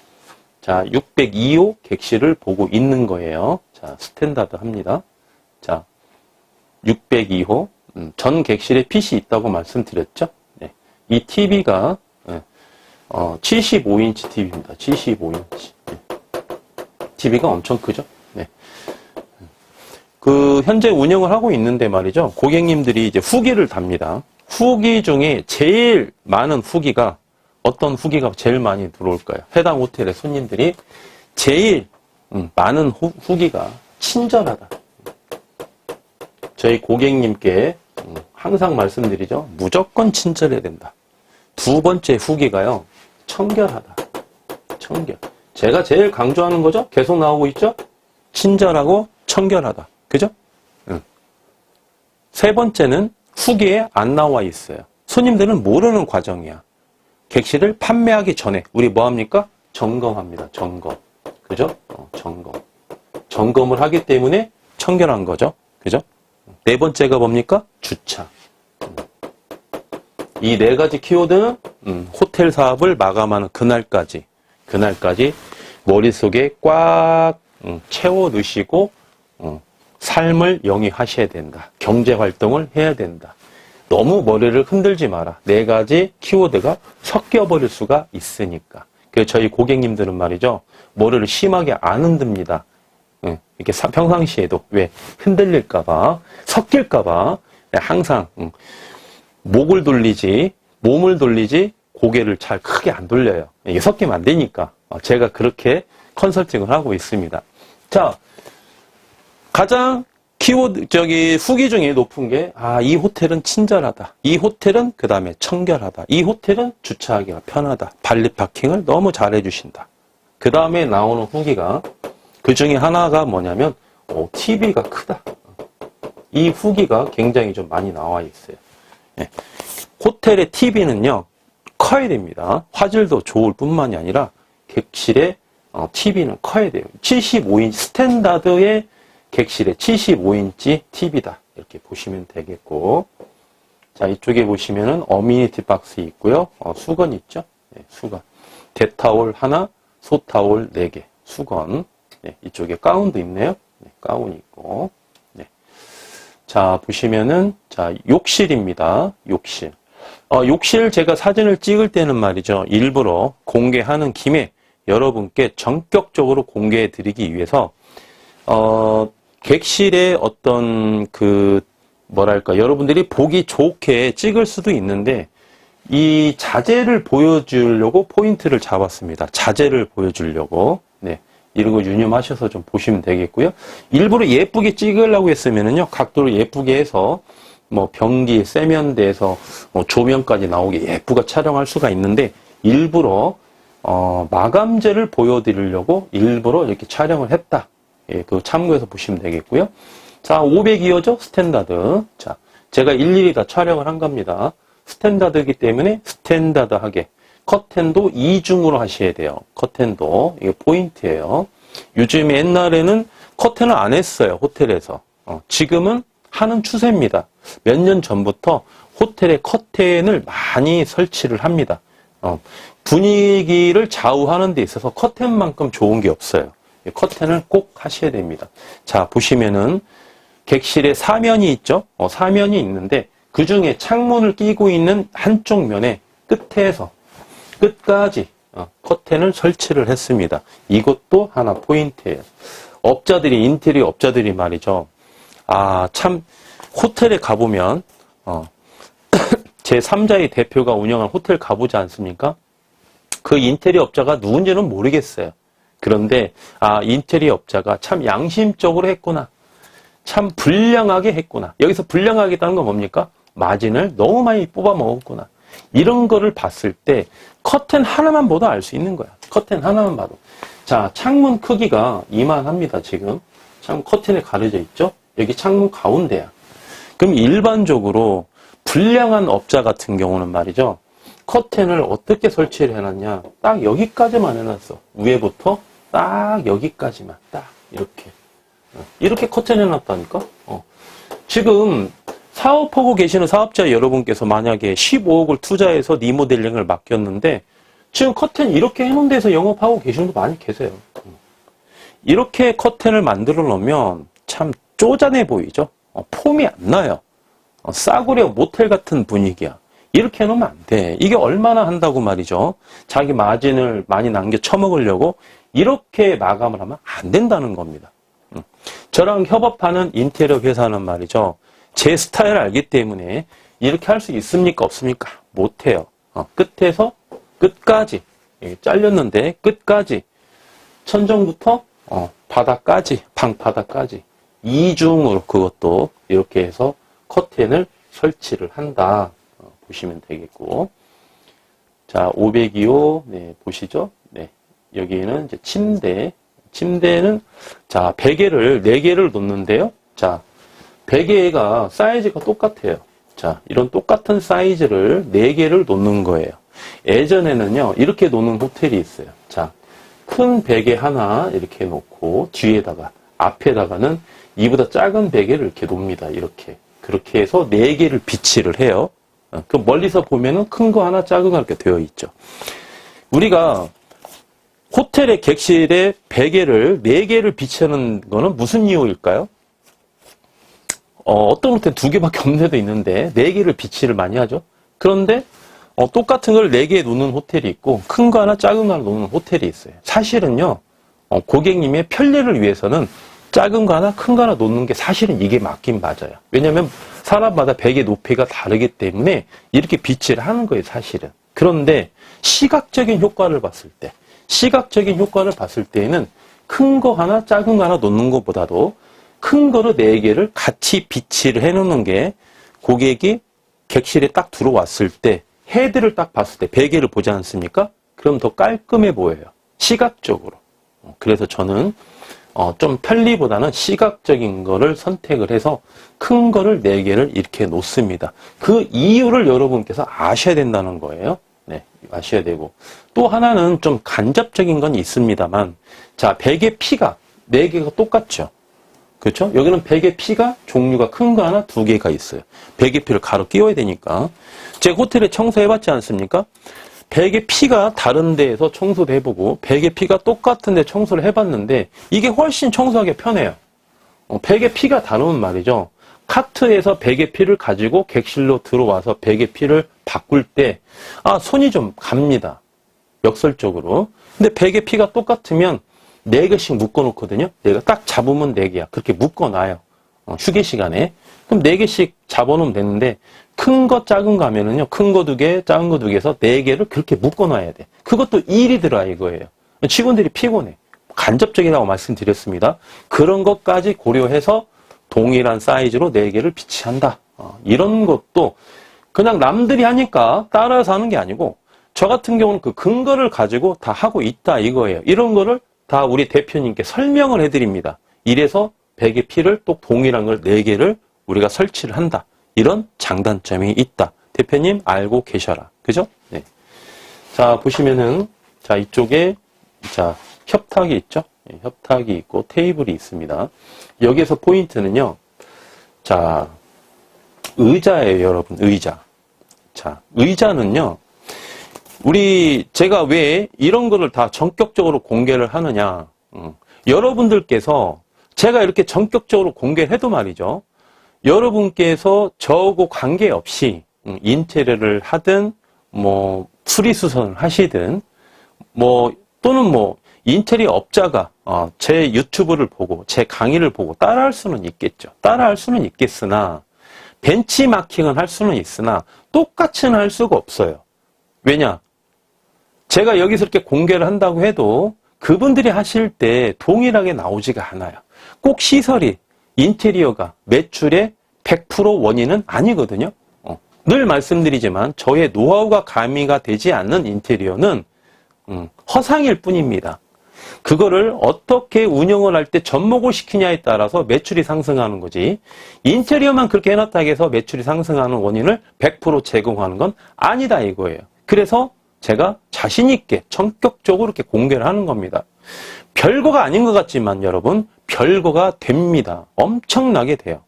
자, 602호 객실을 보고 있는 거예요. 자, 스탠다드합니다. 자, 602호. 전 객실에 핏이 있다고 말씀드렸죠? 네. 이 TV가 75인치 TV입니다. 75인치. 네. TV가 엄청 크죠? 네. 현재 운영을 하고 있는데 말이죠. 고객님들이 이제 후기를 답니다. 후기 중에 제일 많은 후기가 어떤 후기가 제일 많이 들어올까요? 해당 호텔의 손님들이 제일 많은 후기가 친절하다. 저희 고객님께 항상 말씀드리죠. 무조건 친절해야 된다. 두 번째 후기가요. 청결하다. 청결. 제가 제일 강조하는 거죠? 계속 나오고 있죠? 친절하고 청결하다. 그죠? 세 번째는 후기에 안 나와 있어요. 손님들은 모르는 과정이야. 객실을 판매하기 전에 우리 뭐 합니까? 점검합니다. 점검. 그죠? 점검. 점검을 하기 때문에 청결한 거죠. 그죠? 네 번째가 뭡니까? 주차. 이 네 가지 키워드는 호텔 사업을 마감하는 그날까지 머릿속에 꽉 채워 넣으시고 삶을 영위하셔야 된다. 경제 활동을 해야 된다. 너무 머리를 흔들지 마라. 네 가지 키워드가 섞여버릴 수가 있으니까. 그래서 저희 고객님들은 말이죠. 머리를 심하게 안 흔듭니다. 이렇게 평상시에도 왜 흔들릴까봐, 섞일까봐 항상 목을 돌리지, 몸을 돌리지, 고개를 잘 크게 안 돌려요. 이게 섞이면 안 되니까. 제가 그렇게 컨설팅을 하고 있습니다. 자, 가장 키워드, 후기 중에 높은 게, 이 호텔은 친절하다. 이 호텔은 그 다음에 청결하다. 이 호텔은 주차하기가 편하다. 발리 파킹을 너무 잘해주신다. 그 다음에 나오는 후기가, 그 중에 하나가 뭐냐면, TV가 크다. 이 후기가 굉장히 좀 많이 나와 있어요. 예. 호텔의 TV는요, 커야 됩니다. 화질도 좋을 뿐만이 아니라, 객실의 TV는 커야 돼요. 75인치 스탠다드의 객실에 75인치 TV다. 이렇게 보시면 되겠고. 자, 이쪽에 보시면은 어미니티 박스 있고요. 수건 있죠? 네, 수건. 대타올 하나, 소타올 4개. 수건. 네, 이쪽에 가운도 있네요. 네, 가운이 있고. 네. 자, 보시면은, 자, 욕실입니다. 욕실. 욕실 제가 사진을 찍을 때는 말이죠. 일부러 공개하는 김에 여러분께 전격적으로 공개해 드리기 위해서, 객실의 어떤 여러분들이 보기 좋게 찍을 수도 있는데, 이 자재를 보여주려고 포인트를 잡았습니다. 자재를 보여주려고. 네. 이런 거 유념하셔서 좀 보시면 되겠고요. 일부러 예쁘게 찍으려고 했으면은요, 각도를 예쁘게 해서, 변기, 세면대에서 조명까지 나오게 예쁘게 촬영할 수가 있는데, 일부러, 마감재를 보여드리려고 일부러 이렇게 촬영을 했다. 예, 그거 참고해서 보시면 되겠고요. 자, 502호죠? 스탠다드. 자, 제가 일일이 다 촬영을 한 겁니다. 스탠다드이기 때문에 스탠다드하게. 커튼도 이중으로 하셔야 돼요. 커튼도. 이게 포인트예요. 요즘 옛날에는 커튼을 안 했어요. 호텔에서. 지금은 하는 추세입니다. 몇 년 전부터 호텔에 커튼을 많이 설치를 합니다. 분위기를 좌우하는 데 있어서 커튼만큼 좋은 게 없어요. 커튼을 꼭 하셔야 됩니다. 자, 보시면은 객실에 사면이 있죠? 사면이 있는데 그 중에 창문을 끼고 있는 한쪽 면에 끝에서 끝까지 커튼을 설치를 했습니다. 이것도 하나 포인트예요. 인테리어 업자들이 말이죠. 참 호텔에 가보면 제 3자의 대표가 운영한 호텔 가보지 않습니까? 그 인테리어 업자가 누군지는 모르겠어요. 그런데 인테리어 업자가 참 양심적으로 했구나. 참 불량하게 했구나. 여기서 불량하게 했다는 건 뭡니까? 마진을 너무 많이 뽑아 먹었구나. 이런 거를 봤을 때 커튼 하나만 봐도 알 수 있는 거야. 커튼 하나만 봐도. 자, 창문 크기가 이만합니다. 지금 커튼에 가려져 있죠? 여기 창문 가운데야. 그럼 일반적으로 불량한 업자 같은 경우는 말이죠. 커튼을 어떻게 설치를 해놨냐. 딱 여기까지만 해놨어. 위에부터 딱 여기까지만. 딱 이렇게. 이렇게 커튼 해놨다니까. 지금 사업하고 계시는 사업자 여러분께서 만약에 15억을 투자해서 리모델링을 맡겼는데 지금 커튼 이렇게 해놓은 데서 영업하고 계시는 분 많이 계세요. 이렇게 커튼을 만들어 놓으면 참 쪼잔해 보이죠? 폼이 안 나요. 싸구려 모텔 같은 분위기야. 이렇게 해놓으면 안 돼. 이게 얼마나 한다고 말이죠. 자기 마진을 많이 남겨 처먹으려고 이렇게 마감을 하면 안 된다는 겁니다. 저랑 협업하는 인테리어 회사는 말이죠. 제 스타일을 알기 때문에 이렇게 할 수 있습니까? 없습니까? 못해요. 끝에서 끝까지 잘렸는데 끝까지 천정부터 바닥까지 방바닥까지 이중으로 그것도 이렇게 해서 커튼을 설치를 한다. 보시면 되겠고. 자, 502호, 네, 보시죠? 네. 여기는 이제 침대는, 자, 베개를 4개를 놓는데요. 자, 베개가 사이즈가 똑같아요. 자, 이런 똑같은 사이즈를 4개를 놓는 거예요. 예전에는요, 이렇게 놓는 호텔이 있어요. 자, 큰 베개 하나 이렇게 놓고, 뒤에다가, 앞에다가는 이보다 작은 베개를 이렇게 놉니다. 이렇게. 그렇게 해서 4개를 비치를 해요. 그 멀리서 보면은 큰 거 하나 작은 거 이렇게 되어 있죠. 우리가 호텔의 객실에 베개를 4개를 비치하는 거는 무슨 이유일까요? 어떤 호텔 2개밖에 없는 데도 있는데 4개를 비치를 많이 하죠. 그런데 똑같은 걸 4개 놓는 호텔이 있고 큰 거 하나 작은 거 하나 놓는 호텔이 있어요. 사실은요. 고객님의 편리를 위해서는 작은 거 하나 큰 거 하나 놓는 게 사실은 이게 맞긴 맞아요. 왜냐하면 사람마다 베개 높이가 다르기 때문에 이렇게 비치를 하는 거예요, 사실은. 그런데 시각적인 효과를 봤을 때에는 큰 거 하나 작은 거 하나 놓는 것보다도 큰 거로 4개를 같이 비치를 해놓는 게 고객이 객실에 딱 들어왔을 때 헤드를 딱 봤을 때 베개를 보지 않습니까? 그럼 더 깔끔해 보여요. 시각적으로. 그래서 저는 좀 편리보다는 시각적인 거를 선택을 해서 큰 거를 4개를 이렇게 놓습니다. 그 이유를 여러분께서 아셔야 된다는 거예요. 네, 아셔야 되고. 또 하나는 좀 간접적인 건 있습니다만, 자, 베개 피가 4개가 똑같죠. 그렇죠? 여기는 베개 피가 종류가 큰 거 하나 2개가 있어요. 베개 피를 가로 끼워야 되니까. 제가 호텔에 청소해봤지 않습니까? 베개 피가 다른 데에서 청소도 해보고 베개 피가 똑같은 데 청소를 해봤는데 이게 훨씬 청소하기 편해요. 베개 피가 다르면 말이죠. 카트에서 베개 피를 가지고 객실로 들어와서 베개 피를 바꿀 때 손이 좀 갑니다. 역설적으로. 근데 베개 피가 똑같으면 4개씩 묶어놓거든요. 내가 딱 잡으면 4개야. 그렇게 묶어놔요. 휴게 시간에. 그럼 4개씩 잡아놓으면 되는데 큰 거 작은 거 하면은요. 큰 거 2개, 작은 거 2개에서 4개를 그렇게 묶어놔야 돼. 그것도 일이 들어야 이거예요. 직원들이 피곤해. 간접적이라고 말씀드렸습니다. 그런 것까지 고려해서 동일한 사이즈로 4개를 비치한다. 이런 것도 그냥 남들이 하니까 따라서 하는 게 아니고 저 같은 경우는 그 근거를 가지고 다 하고 있다 이거예요. 이런 거를 다 우리 대표님께 설명을 해드립니다. 이래서 베개 피를 또 동일한 걸 4개를 우리가 설치를 한다. 이런 장단점이 있다. 대표님 알고 계셔라. 그죠? 네. 자, 보시면은, 자, 이쪽에, 자, 협탁이 있죠? 네, 협탁이 있고 테이블이 있습니다. 여기에서 포인트는요, 자, 의자예요, 여러분. 의자. 자, 의자는요, 제가 왜 이런 거를 다 전격적으로 공개를 하느냐. 여러분들께서 제가 이렇게 전격적으로 공개를 해도 말이죠. 여러분께서 저하고 관계없이 인테리어를 하든 수리수선을 하시든 또는 인테리어 업자가 제 유튜브를 보고 제 강의를 보고 따라할 수는 있겠죠. 따라할 수는 있겠으나 벤치마킹은 할 수는 있으나 똑같이는 할 수가 없어요. 왜냐? 제가 여기서 이렇게 공개를 한다고 해도 그분들이 하실 때 동일하게 나오지가 않아요. 꼭 시설이 인테리어가 매출의 100% 원인은 아니거든요. 늘 말씀드리지만 저의 노하우가 가미가 되지 않는 인테리어는 허상일 뿐입니다. 그거를 어떻게 운영을 할 때 접목을 시키냐에 따라서 매출이 상승하는 거지 인테리어만 그렇게 해놨다고 해서 매출이 상승하는 원인을 100% 제공하는 건 아니다 이거예요. 그래서 제가 자신 있게 전격적으로 이렇게 공개를 하는 겁니다. 별거가 아닌 것 같지만 여러분 별거가 됩니다. 엄청나게 돼요.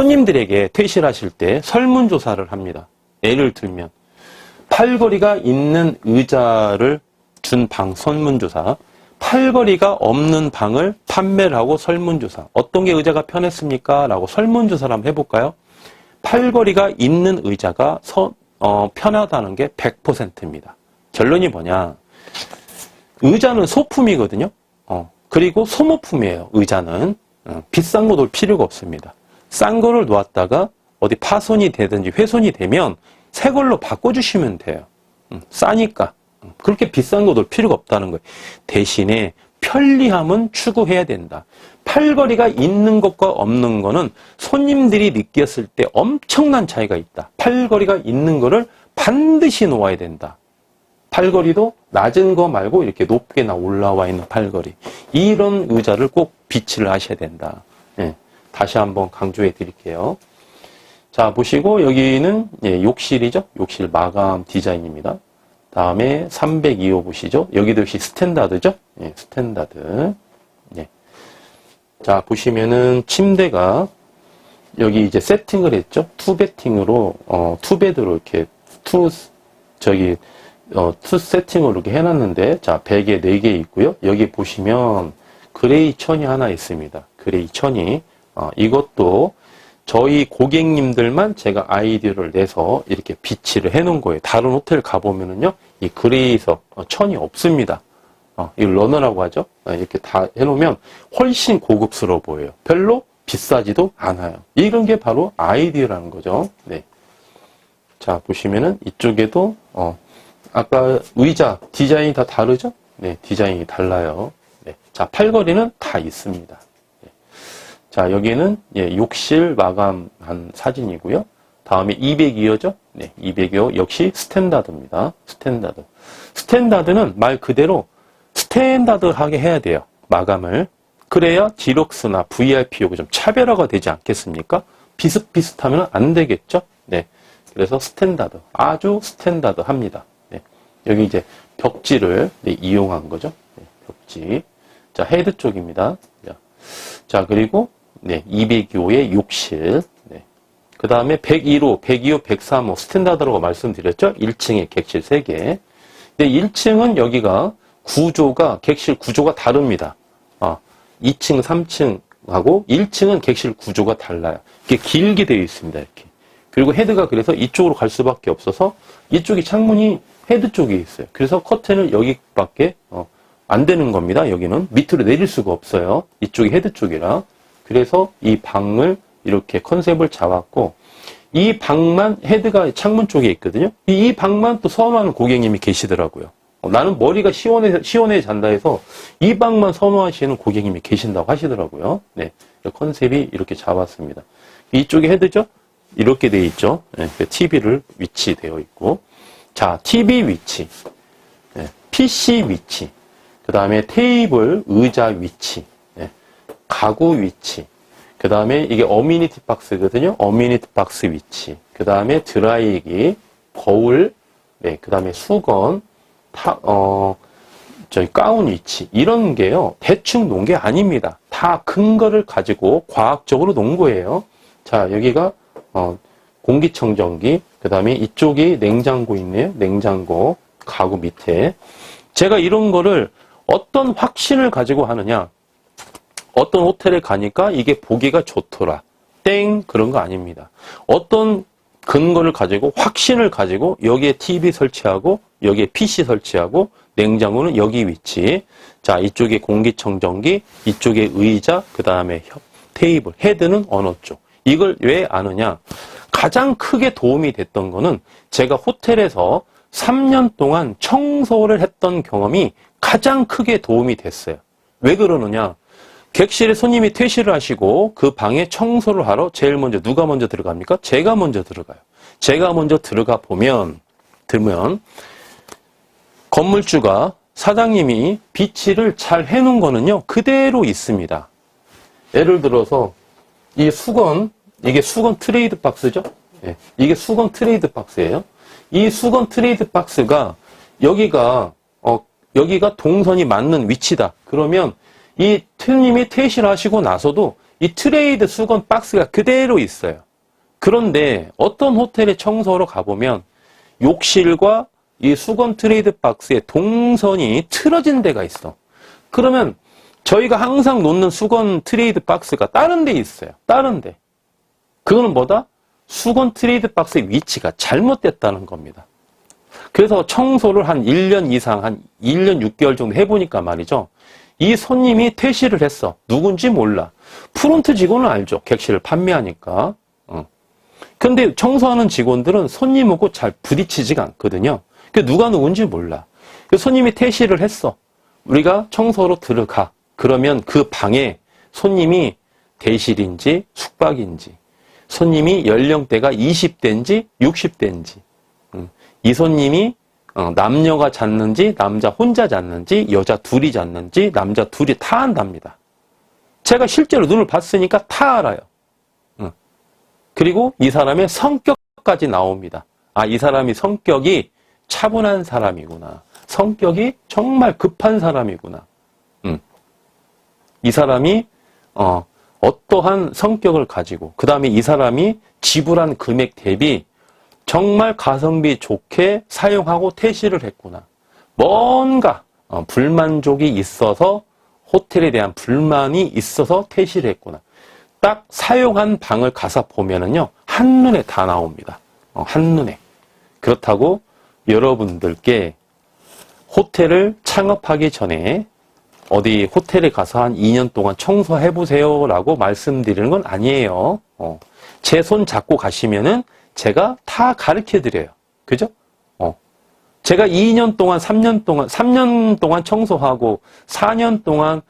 손님들에게 퇴실하실 때 설문조사를 합니다. 예를 들면 팔걸이가 있는 의자를 준 방 설문조사, 팔걸이가 없는 방을 판매를 하고 설문조사. 어떤 게 의자가 편했습니까? 라고 설문조사를 한번 해볼까요? 팔걸이가 있는 의자가 편하다는 게 100%입니다. 결론이 뭐냐? 의자는 소품이거든요. 그리고 소모품이에요. 의자는 비싼 거 놓을 필요가 없습니다. 싼 거를 놓았다가 어디 파손이 되든지 훼손이 되면 새 걸로 바꿔주시면 돼요. 싸니까. 그렇게 비싼 거 놓을 필요가 없다는 거예요. 대신에 편리함은 추구해야 된다. 팔걸이가 있는 것과 없는 거는 손님들이 느꼈을 때 엄청난 차이가 있다. 팔걸이가 있는 거를 반드시 놓아야 된다. 팔걸이도 낮은 거 말고 이렇게 높게나 올라와 있는 팔걸이. 이런 의자를 꼭 비치를 하셔야 된다. 예, 다시 한번 강조해 드릴게요. 자, 보시고 여기는 욕실이죠. 욕실 마감 디자인입니다. 다음에 302호 보시죠. 여기도 역시 스탠다드죠. 예, 스탠다드. 예. 자, 보시면은 침대가 여기 이제 세팅을 했죠. 투베팅으로 투베드로 이렇게 투 세팅으로 이렇게 해놨는데, 자, 베개 4개 있고요. 여기 보시면 그레이 천이 하나 있습니다. 그레이 천이. 이것도 저희 고객님들만 제가 아이디어를 내서 이렇게 비치를 해놓은 거예요. 다른 호텔 가보면은요, 이 그레이석 천이 없습니다. 이 러너라고 하죠. 이렇게 다 해놓으면 훨씬 고급스러워 보여요. 별로 비싸지도 않아요. 이런 게 바로 아이디어라는 거죠. 네. 자, 보시면은 이쪽에도 아까 의자 디자인이 다 다르죠? 네, 디자인이 달라요. 네. 자, 팔걸이는 다 있습니다. 네. 자, 여기는 욕실 마감한 사진이고요. 다음에 202호죠? 네, 202호 역시 스탠다드입니다. 스탠다드. 스탠다드는 말 그대로 스탠다드하게 해야 돼요. 마감을. 그래야 디럭스나 VIP하고 좀 차별화가 되지 않겠습니까? 비슷비슷하면 안 되겠죠? 네. 그래서 스탠다드. 아주 스탠다드합니다. 네. 여기 이제 벽지를 이용한 거죠. 네, 벽지. 자, 헤드 쪽입니다. 자, 그리고 202호의 욕실. 네. 그 다음에 101호, 102호, 103호 스탠다드라고 말씀드렸죠? 1층에 객실 3개. 근데 1층은 여기가 객실 구조가 다릅니다. 2층, 3층하고 1층은 객실 구조가 달라요. 이게 길게 되어 있습니다. 이렇게. 그리고 헤드가 그래서 이쪽으로 갈 수밖에 없어서 이쪽이 창문이 헤드 쪽에 있어요. 그래서 커튼을 여기밖에 안 되는 겁니다. 여기는 밑으로 내릴 수가 없어요. 이쪽이 헤드 쪽이라. 그래서 이 방을 이렇게 컨셉을 잡았고, 이 방만 헤드가 창문 쪽에 있거든요. 이 방만 또 선호하는 고객님이 계시더라고요. 나는 머리가 시원해 잔다 해서 이 방만 선호하시는 고객님이 계신다고 하시더라고요. 네, 컨셉이 이렇게 잡았습니다. 이쪽이 헤드죠? 이렇게 되어 있죠. 네, TV를 위치되어 있고, 자, TV 위치, PC 위치, 그 다음에 테이블, 의자 위치, 가구 위치, 그 다음에 이게 어미니티 박스거든요. 어미니티 박스 위치, 그 다음에 드라이기, 거울, 그 다음에 수건, 가운 위치, 이런 게요, 대충 놓은 게 아닙니다. 다 근거를 가지고 과학적으로 놓은 거예요. 자, 여기가, 공기청정기, 그 다음에 이쪽이 냉장고 있네요. 냉장고, 가구 밑에. 제가 이런 거를 어떤 확신을 가지고 하느냐, 어떤 호텔에 가니까 이게 보기가 좋더라. 땡, 그런 거 아닙니다. 어떤 근거를 가지고, 확신을 가지고, 여기에 TV 설치하고, 여기에 PC 설치하고, 냉장고는 여기 위치. 자, 이쪽에 공기청정기, 이쪽에 의자, 그 다음에 테이블, 헤드는 어느 쪽. 이걸 왜 아느냐? 가장 크게 도움이 됐던 거는 제가 호텔에서 3년 동안 청소를 했던 경험이 가장 크게 도움이 됐어요. 왜 그러느냐? 객실에 손님이 퇴실을 하시고 그 방에 청소를 하러 제일 먼저 누가 먼저 들어갑니까? 제가 먼저 들어가요. 제가 먼저 들어가 들면 건물주가 사장님이 비치를 잘 해놓은 거는요, 그대로 있습니다. 예를 들어서 이 수건, 이게 수건 트레이드 박스죠? 네, 이게 수건 트레이드 박스예요. 이 수건 트레이드 박스가 여기가 동선이 맞는 위치다. 그러면 이 손님이 퇴실하시고 나서도 이 트레이드 수건 박스가 그대로 있어요. 그런데 어떤 호텔에 청소하러 가보면 욕실과 이 수건 트레이드 박스의 동선이 틀어진 데가 있어. 그러면 저희가 항상 놓는 수건 트레이드 박스가 다른 데 있어요. 다른 데. 그거는 뭐다? 수건 트레이드 박스의 위치가 잘못됐다는 겁니다. 그래서 청소를 한 1년 이상, 한 1년 6개월 정도 해보니까 말이죠. 이 손님이 퇴실을 했어. 누군지 몰라. 프론트 직원은 알죠. 객실을 판매하니까. 근데 청소하는 직원들은 손님하고 잘 부딪히지가 않거든요. 누가 누군지 몰라. 손님이 퇴실을 했어. 우리가 청소로 들어가. 그러면 그 방에 손님이 대실인지 숙박인지, 손님이 연령대가 20대인지 60대인지, 이 손님이 남녀가 잤는지 남자 혼자 잤는지 여자 둘이 잤는지 남자 둘이 다 안답니다. 제가 실제로 눈을 봤으니까 다 알아요. 그리고 이 사람의 성격까지 나옵니다. 아, 이 사람이 성격이 차분한 사람이구나. 성격이 정말 급한 사람이구나. 이 사람이 어떠한 성격을 가지고, 그 다음에 이 사람이 지불한 금액 대비 정말 가성비 좋게 사용하고 퇴실을 했구나. 뭔가 불만족이 있어서, 호텔에 대한 불만이 있어서 퇴실을 했구나. 딱 사용한 방을 가서 보면은요, 한눈에 다 나옵니다. 한눈에. 그렇다고 여러분들께 호텔을 창업하기 전에 어디 호텔에 가서 한 2년 동안 청소해보세요 라고 말씀드리는 건 아니에요. 제 손 잡고 가시면은 제가 다 가르쳐 드려요. 그죠? 제가 2년 동안, 3년 동안 청소하고 4년 동안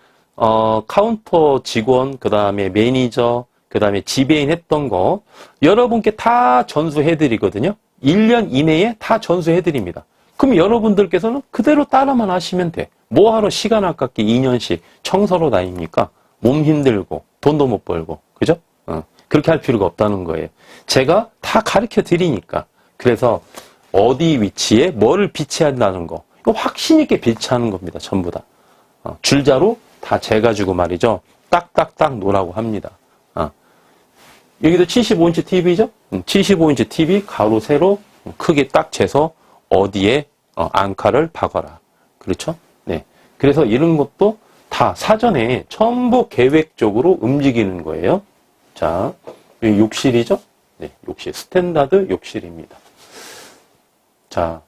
카운터 직원, 그 다음에 매니저, 그 다음에 지배인 했던 거 여러분께 다 전수해드리거든요. 1년 이내에 다 전수해드립니다. 그럼 여러분들께서는 그대로 따라만 하시면 돼. 뭐하러 시간 아깝게 2년씩 청소로 다닙니까? 몸 힘들고 돈도 못 벌고. 그죠? 그렇게 할 필요가 없다는 거예요. 제가 다 가르쳐 드리니까. 그래서 어디 위치에 뭐를 비치한다는 거. 이거 확신 있게 비치하는 겁니다. 전부 다. 줄자로 다 재가지고 말이죠. 딱딱딱 놓으라고 합니다. 여기도 75인치 TV죠? 75인치 TV 가로 세로 크게 딱 재서 어디에 앙카를 박아라. 그렇죠? 네. 그래서 이런 것도 다 사전에 전부 계획적으로 움직이는 거예요. 자, 여기 욕실이죠? 네, 욕실. 스탠다드 욕실입니다. 자,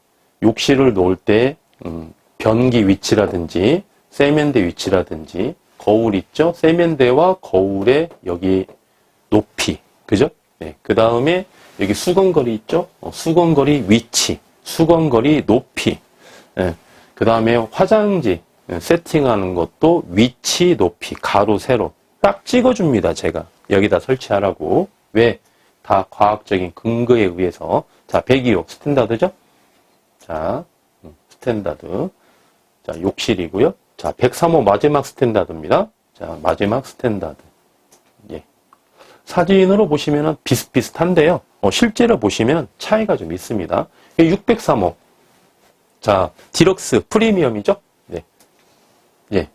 욕실을 놓을 때 변기 위치라든지 세면대 위치라든지 거울 있죠? 세면대와 거울의 여기 높이. 그죠? 네. 그 다음에 여기 수건거리 있죠? 수건거리 위치, 수건거리 높이. 네. 그 다음에 화장지 세팅하는 것도 위치, 높이, 가로, 세로 딱 찍어줍니다. 제가 여기다 설치하라고. 왜? 다 과학적인 근거에 의해서. 자, 102호 스탠다드죠? 자, 스탠다드. 자, 욕실이고요. 자, 103호 마지막 스탠다드입니다. 자, 마지막 스탠다드. 예. 사진으로 보시면은 비슷비슷한데요. 실제로 보시면 차이가 좀 있습니다. 603호. 자, 디럭스 프리미엄이죠? 네. 예.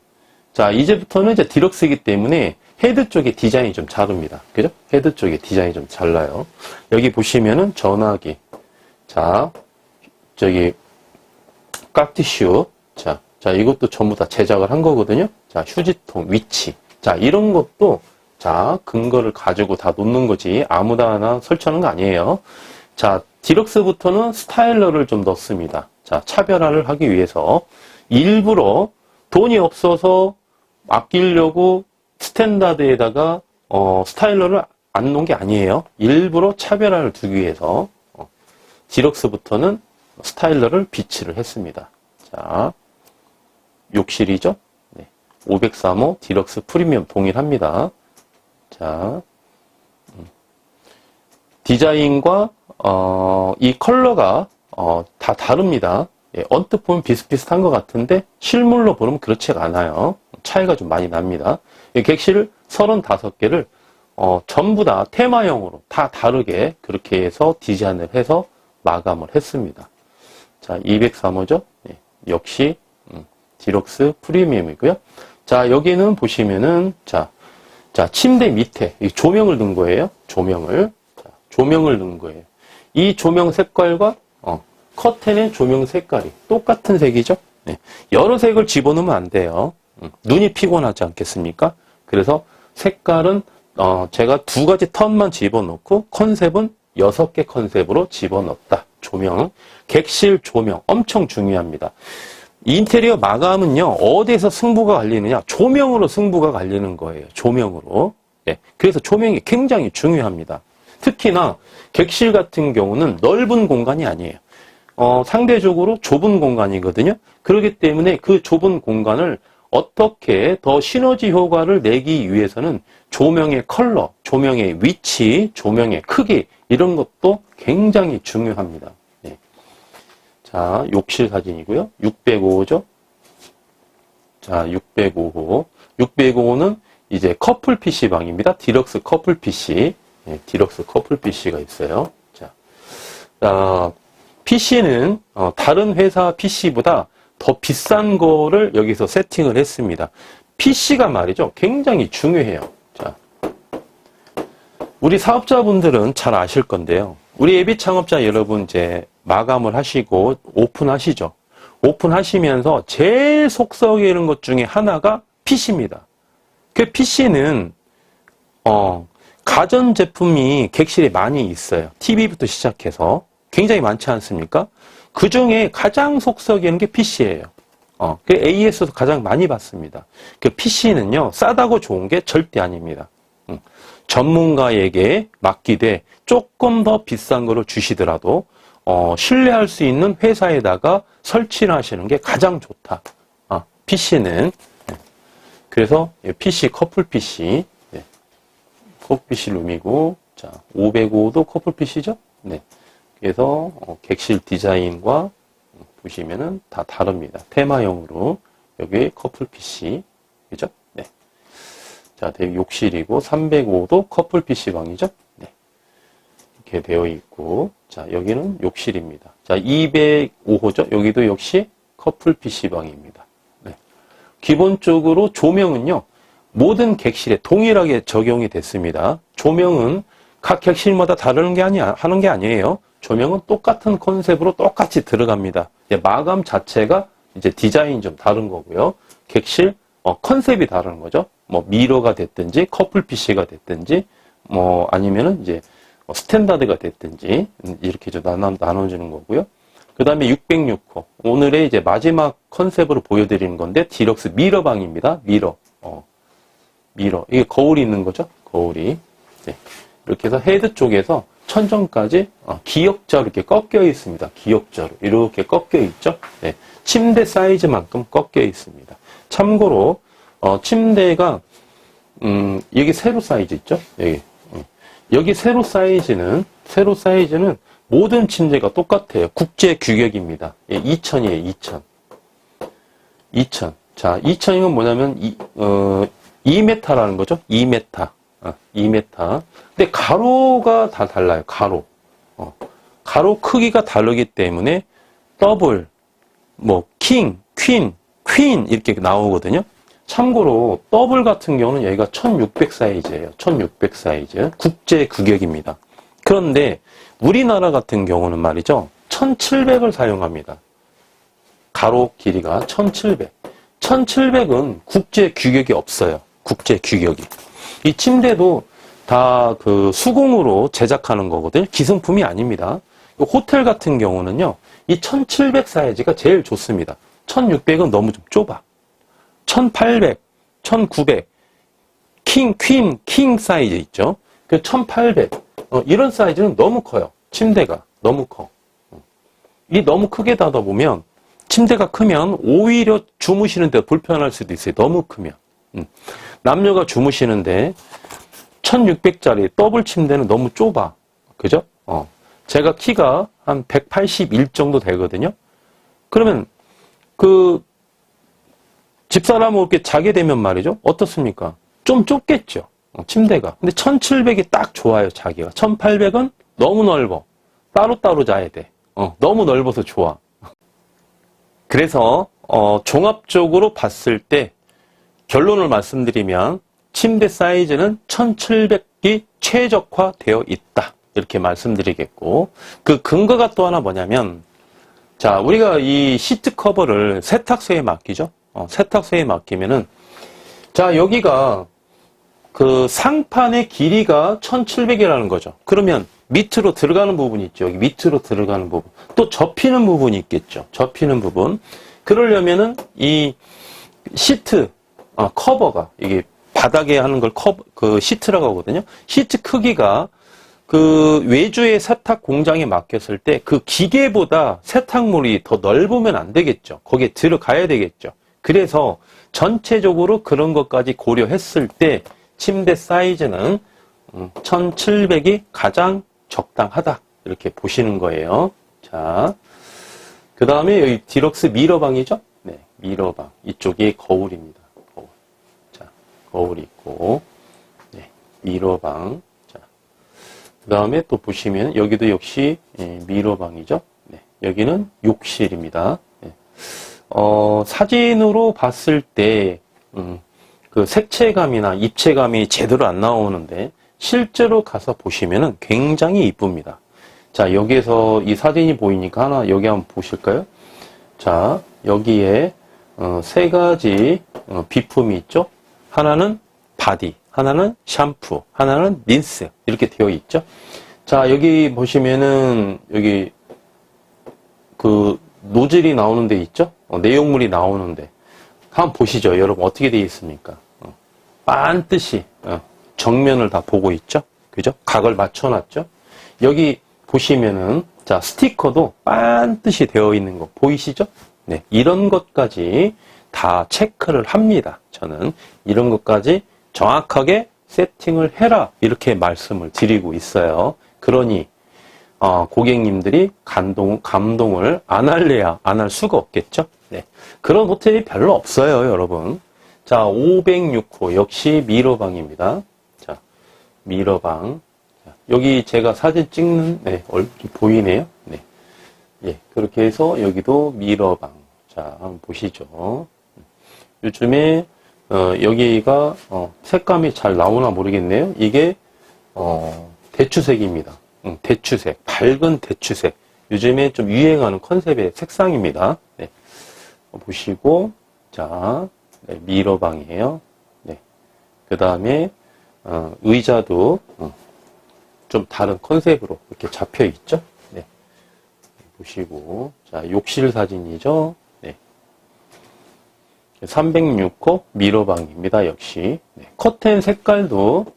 자, 이제부터는 이제 디럭스이기 때문에 헤드 쪽의 디자인이 좀 다릅니다. 그죠? 헤드 쪽의 디자인이 좀 달라요. 여기 보시면은 전화기. 자, 저기, 깍티슈. 자, 이것도 전부 다 제작을 한 거거든요. 자, 휴지통 위치. 자, 이런 것도 자, 근거를 가지고 다 놓는 거지. 아무데나 설치하는 거 아니에요. 자, 디럭스부터는 스타일러를 좀 넣습니다. 자, 차별화를 하기 위해서 일부러 돈이 없어서 아끼려고 스탠다드에다가 스타일러를 안 놓은 게 아니에요. 일부러 차별화를 두기 위해서 디럭스부터는 스타일러를 비치를 했습니다. 자, 욕실이죠? 네. 503호 디럭스 프리미엄 동일합니다. 자, 디자인과 이 컬러가 다 다릅니다. 예, 언뜻 보면 비슷비슷한 것 같은데 실물로 보면 그렇지가 않아요. 차이가 좀 많이 납니다. 객실 35개를 전부 다 테마형으로 다 다르게 그렇게 해서 디자인을 해서 마감을 했습니다. 자, 203호죠. 예, 역시 디럭스 프리미엄이고요. 자, 여기는 보시면은 자, 자, 침대 밑에 이 조명을 넣은 거예요. 조명을. 자, 조명을 넣은 거예요. 이 조명 색깔과 커튼의 조명 색깔이 똑같은 색이죠. 네. 여러 색을 집어넣으면 안 돼요. 눈이 피곤하지 않겠습니까? 그래서 색깔은 제가 2가지 턴만 집어넣고 컨셉은 6개 컨셉으로 집어넣었다. 조명, 객실 조명 엄청 중요합니다. 인테리어 마감은요, 어디에서 승부가 갈리느냐? 조명으로 승부가 갈리는 거예요. 조명으로. 네. 그래서 조명이 굉장히 중요합니다. 특히나 객실 같은 경우는 넓은 공간이 아니에요. 상대적으로 좁은 공간이거든요. 그렇기 때문에 그 좁은 공간을 어떻게 더 시너지 효과를 내기 위해서는 조명의 컬러, 조명의 위치, 조명의 크기 이런 것도 굉장히 중요합니다. 네. 자, 욕실 사진이고요. 605호죠. 자, 605호. 605호는 이제 커플 PC방입니다. 디럭스 커플 PC. 네, 디럭스 커플 PC가 있어요. 자, PC는 다른 회사 PC보다 더 비싼 거를 여기서 세팅을 했습니다. PC가 말이죠. 굉장히 중요해요. 자, 우리 사업자분들은 잘 아실 건데요. 우리 예비 창업자 여러분 이제 마감을 하시고 오픈하시죠. 오픈하시면서 제일 속 썩이는 것 중에 하나가 PC입니다. 그 PC는 가전제품이 객실에 많이 있어요. TV부터 시작해서 굉장히 많지 않습니까? 그 중에 가장 속 썩이는 게 PC예요. 그 AS도 가장 많이 받습니다. 그 PC는요, 싸다고 좋은 게 절대 아닙니다. 전문가에게 맡기되 조금 더 비싼 거를 주시더라도 신뢰할 수 있는 회사에다가 설치를 하시는 게 가장 좋다. PC는. 그래서 PC, 커플 PC. 네. 커플 PC 룸이고, 자, 505도 커플 PC죠? 네. 그래서 객실 디자인과 보시면은 다 다릅니다. 테마형으로 여기 커플 PC, 그죠? 네. 자, 욕실이고 305도 커플 PC 방이죠? 네. 이렇게 되어 있고, 자, 여기는 욕실입니다. 자, 205호죠? 여기도 역시 커플 PC 방입니다. 네. 기본적으로 조명은요, 모든 객실에 동일하게 적용이 됐습니다. 조명은 각 객실마다 다른 게 하는 게 아니에요. 조명은 똑같은 컨셉으로 똑같이 들어갑니다. 마감 자체가 이제 디자인이 좀 다른 거고요. 객실 컨셉이 다른 거죠. 뭐 미러가 됐든지 커플 PC가 됐든지 뭐 아니면은 이제 스탠다드가 됐든지 이렇게 좀 나눠주는 거고요. 그 다음에 606호 오늘의 이제 마지막 컨셉으로 보여드리는 건데 디럭스 미러방입니다. 미러 이게 거울이 있는 거죠. 거울이 네. 이렇게 해서 헤드 쪽에서 천정까지 기역자로 이렇게 꺾여 있습니다. 기역자로 이렇게 꺾여 있죠. 네. 침대 사이즈만큼 꺾여 있습니다. 참고로 침대가 여기 세로 사이즈 있죠. 여기 세로 사이즈는 모든 침대가 똑같아요. 국제 규격입니다. 2000이에요. 2000. 자, 2000이면 뭐냐면 2m라는 거죠. 2m. 2m. 근데 가로가 다 달라요. 가로. 가로 크기가 다르기 때문에 더블, 뭐 킹, 퀸 이렇게 나오거든요. 참고로 더블 같은 경우는 여기가 1600 사이즈예요. 1600 사이즈. 국제 규격입니다. 그런데 우리나라 같은 경우는 말이죠. 1700을 사용합니다. 가로 길이가 1700. 1700은 국제 규격이 없어요. 국제 규격이. 이 침대도 다 그 수공으로 제작하는 거거든요. 기성품이 아닙니다. 호텔 같은 경우는요. 이 1700 사이즈가 제일 좋습니다. 1600은 너무 좀 좁아. 1800, 1900, 킹 사이즈 있죠. 그 1800. 이런 사이즈는 너무 커요. 침대가 너무 커. 이 너무 크게 닫아 보면 침대가 크면 오히려 주무시는데 불편할 수도 있어요. 너무 크면. 남녀가 주무시는데 1600짜리 더블 침대는 너무 좁아. 그죠? 제가 키가 한 181 정도 되거든요. 그러면 그 집사람하고 이렇게 자게 되면 말이죠. 어떻습니까? 좀 좁겠죠. 침대가. 근데 1700이 딱 좋아요. 자기가. 1800은 너무 넓어. 따로따로 자야 돼. 너무 넓어서 좋아. 그래서 종합적으로 봤을 때 결론을 말씀드리면 침대 사이즈는 1700기 최적화되어 있다. 이렇게 말씀드리겠고, 그 근거가 또 하나 뭐냐면, 자, 우리가 이 시트 커버를 세탁소에 맡기죠? 세탁소에 맡기면은, 자, 여기가 그 상판의 길이가 1700이라는 거죠. 그러면 밑으로 들어가는 부분이 있죠. 여기 밑으로 들어가는 부분. 또 접히는 부분이 있겠죠. 접히는 부분. 그러려면은 이 시트, 커버가, 이게 바닥에 하는 걸 그 시트라고 하거든요. 시트 크기가 그 외주의 세탁 공장에 맡겼을 때 그 기계보다 세탁물이 더 넓으면 안 되겠죠. 거기에 들어가야 되겠죠. 그래서 전체적으로 그런 것까지 고려했을 때 침대 사이즈는 1700이 가장 적당하다. 이렇게 보시는 거예요. 자, 그 다음에 여기 디럭스 미러방이죠? 네, 미러방. 이쪽이 거울입니다. 거울. 자, 거울이 있고, 네, 미러방. 자, 그 다음에 또 보시면 여기도 역시 미러방이죠? 네, 여기는 욕실입니다. 네. 사진으로 봤을 때, 그 색채감이나 입체감이 제대로 안 나오는데, 실제로 가서 보시면은 굉장히 이쁩니다. 자, 여기에서 이 사진이 보이니까 하나 여기 한번 보실까요? 자, 여기에 세 가지 비품이 있죠. 하나는 바디, 하나는 샴푸, 하나는 린스 이렇게 되어 있죠. 자, 여기 보시면은 여기 그 노즐이 나오는 데 있죠. 내용물이 나오는데 한번 보시죠. 여러분 어떻게 되어 있습니까? 반드시 정면을 다 보고 있죠. 그죠? 각을 맞춰놨죠. 여기 보시면은 자, 스티커도 반드시 되어 있는 거 보이시죠? 네, 이런 것까지 다 체크를 합니다. 저는 이런 것까지 정확하게 세팅을 해라 이렇게 말씀을 드리고 있어요. 그러니 고객님들이 감동을 안 할래야 안 할 수가 없겠죠. 네, 그런 호텔이 별로 없어요, 여러분. 자, 506호 역시 미러방입니다. 자, 미러방. 여기 제가 사진 찍는, 네, 얼굴이 보이네요. 네. 예, 그렇게 해서 여기도 미러방. 자, 한번 보시죠. 요즘에, 여기가, 색감이 잘 나오나 모르겠네요. 이게, 대추색입니다. 대추색. 밝은 대추색. 요즘에 좀 유행하는 컨셉의 색상입니다. 네. 보시고, 자, 네, 미러방이에요. 네. 그 다음에, 의자도, 좀 다른 컨셉으로 이렇게 잡혀 있죠. 네. 보시고, 자, 욕실 사진이죠. 네. 306호 미러방입니다. 역시. 네. 커튼 색깔도,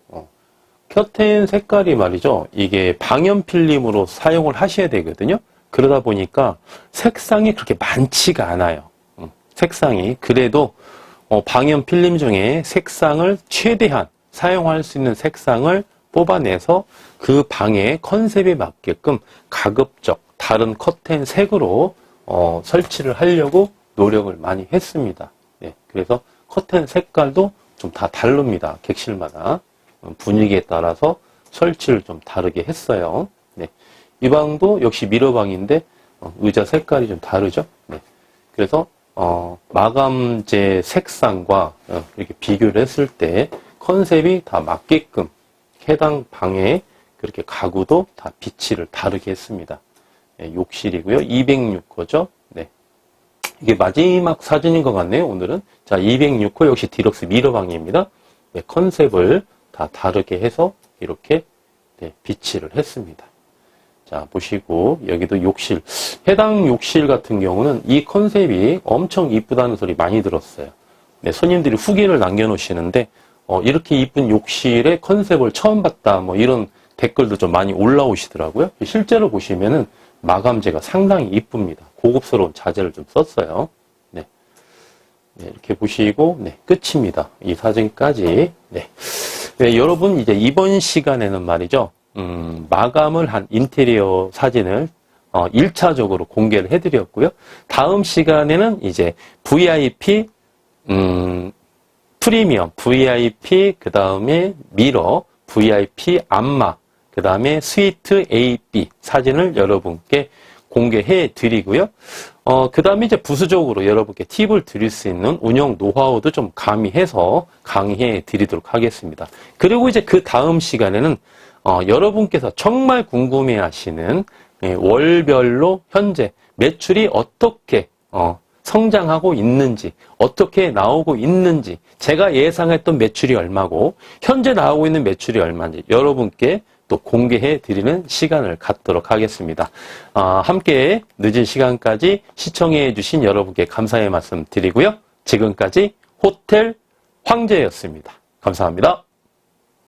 커튼 색깔이 말이죠. 이게 방염 필름으로 사용을 하셔야 되거든요. 그러다 보니까 색상이 그렇게 많지가 않아요. 색상이. 그래도, 방염 필름 중에 색상을 최대한 사용할 수 있는 색상을 뽑아내서 그 방의 컨셉에 맞게끔 가급적 다른 커튼 색으로 설치를 하려고 노력을 많이 했습니다. 네, 그래서 커튼 색깔도 좀 다 다릅니다. 객실마다 분위기에 따라서 설치를 좀 다르게 했어요. 네, 이 방도 역시 미러방인데 의자 색깔이 좀 다르죠. 네, 그래서 마감재 색상과 이렇게 비교를 했을 때 컨셉이 다 맞게끔 해당 방에 그렇게 가구도 다 비치를 다르게 했습니다. 네, 욕실이고요. 206호죠. 네. 이게 마지막 사진인 것 같네요, 오늘은. 자, 206호 역시 디럭스 미러방입니다. 네, 컨셉을 다 다르게 해서 이렇게 네, 비치를 했습니다. 자, 보시고 여기도 욕실. 해당 욕실 같은 경우는 이 컨셉이 엄청 이쁘다는 소리 많이 들었어요. 네, 손님들이 후기를 남겨놓으시는데 이렇게 이쁜 욕실의 컨셉을 처음 봤다, 뭐 이런 댓글도 좀 많이 올라오시더라고요. 실제로 보시면은 마감재가 상당히 이쁩니다. 고급스러운 자재를 좀 썼어요. 네. 네, 이렇게 보시고, 네, 끝입니다. 이 사진까지. 네. 네, 여러분, 이제 이번 시간에는 말이죠, 마감을 한 인테리어 사진을 1차적으로 공개를 해드렸고요. 다음 시간에는 이제 VIP, 프리미엄, VIP, 그 다음에 미러, VIP 안마, 그 다음에 스위트 A, B 사진을 여러분께 공개해 드리고요. 그 다음에 이제 부수적으로 여러분께 팁을 드릴 수 있는 운영 노하우도 좀 가미해서 강의해 드리도록 하겠습니다. 그리고 이제 그 다음 시간에는 여러분께서 정말 궁금해 하시는 월별로 현재 매출이 어떻게 성장하고 있는지, 어떻게 나오고 있는지, 제가 예상했던 매출이 얼마고 현재 나오고 있는 매출이 얼마인지 여러분께 또 공개해 드리는 시간을 갖도록 하겠습니다. 함께 늦은 시간까지 시청해 주신 여러분께 감사의 말씀 드리고요. 지금까지 호텔 황제였습니다. 감사합니다.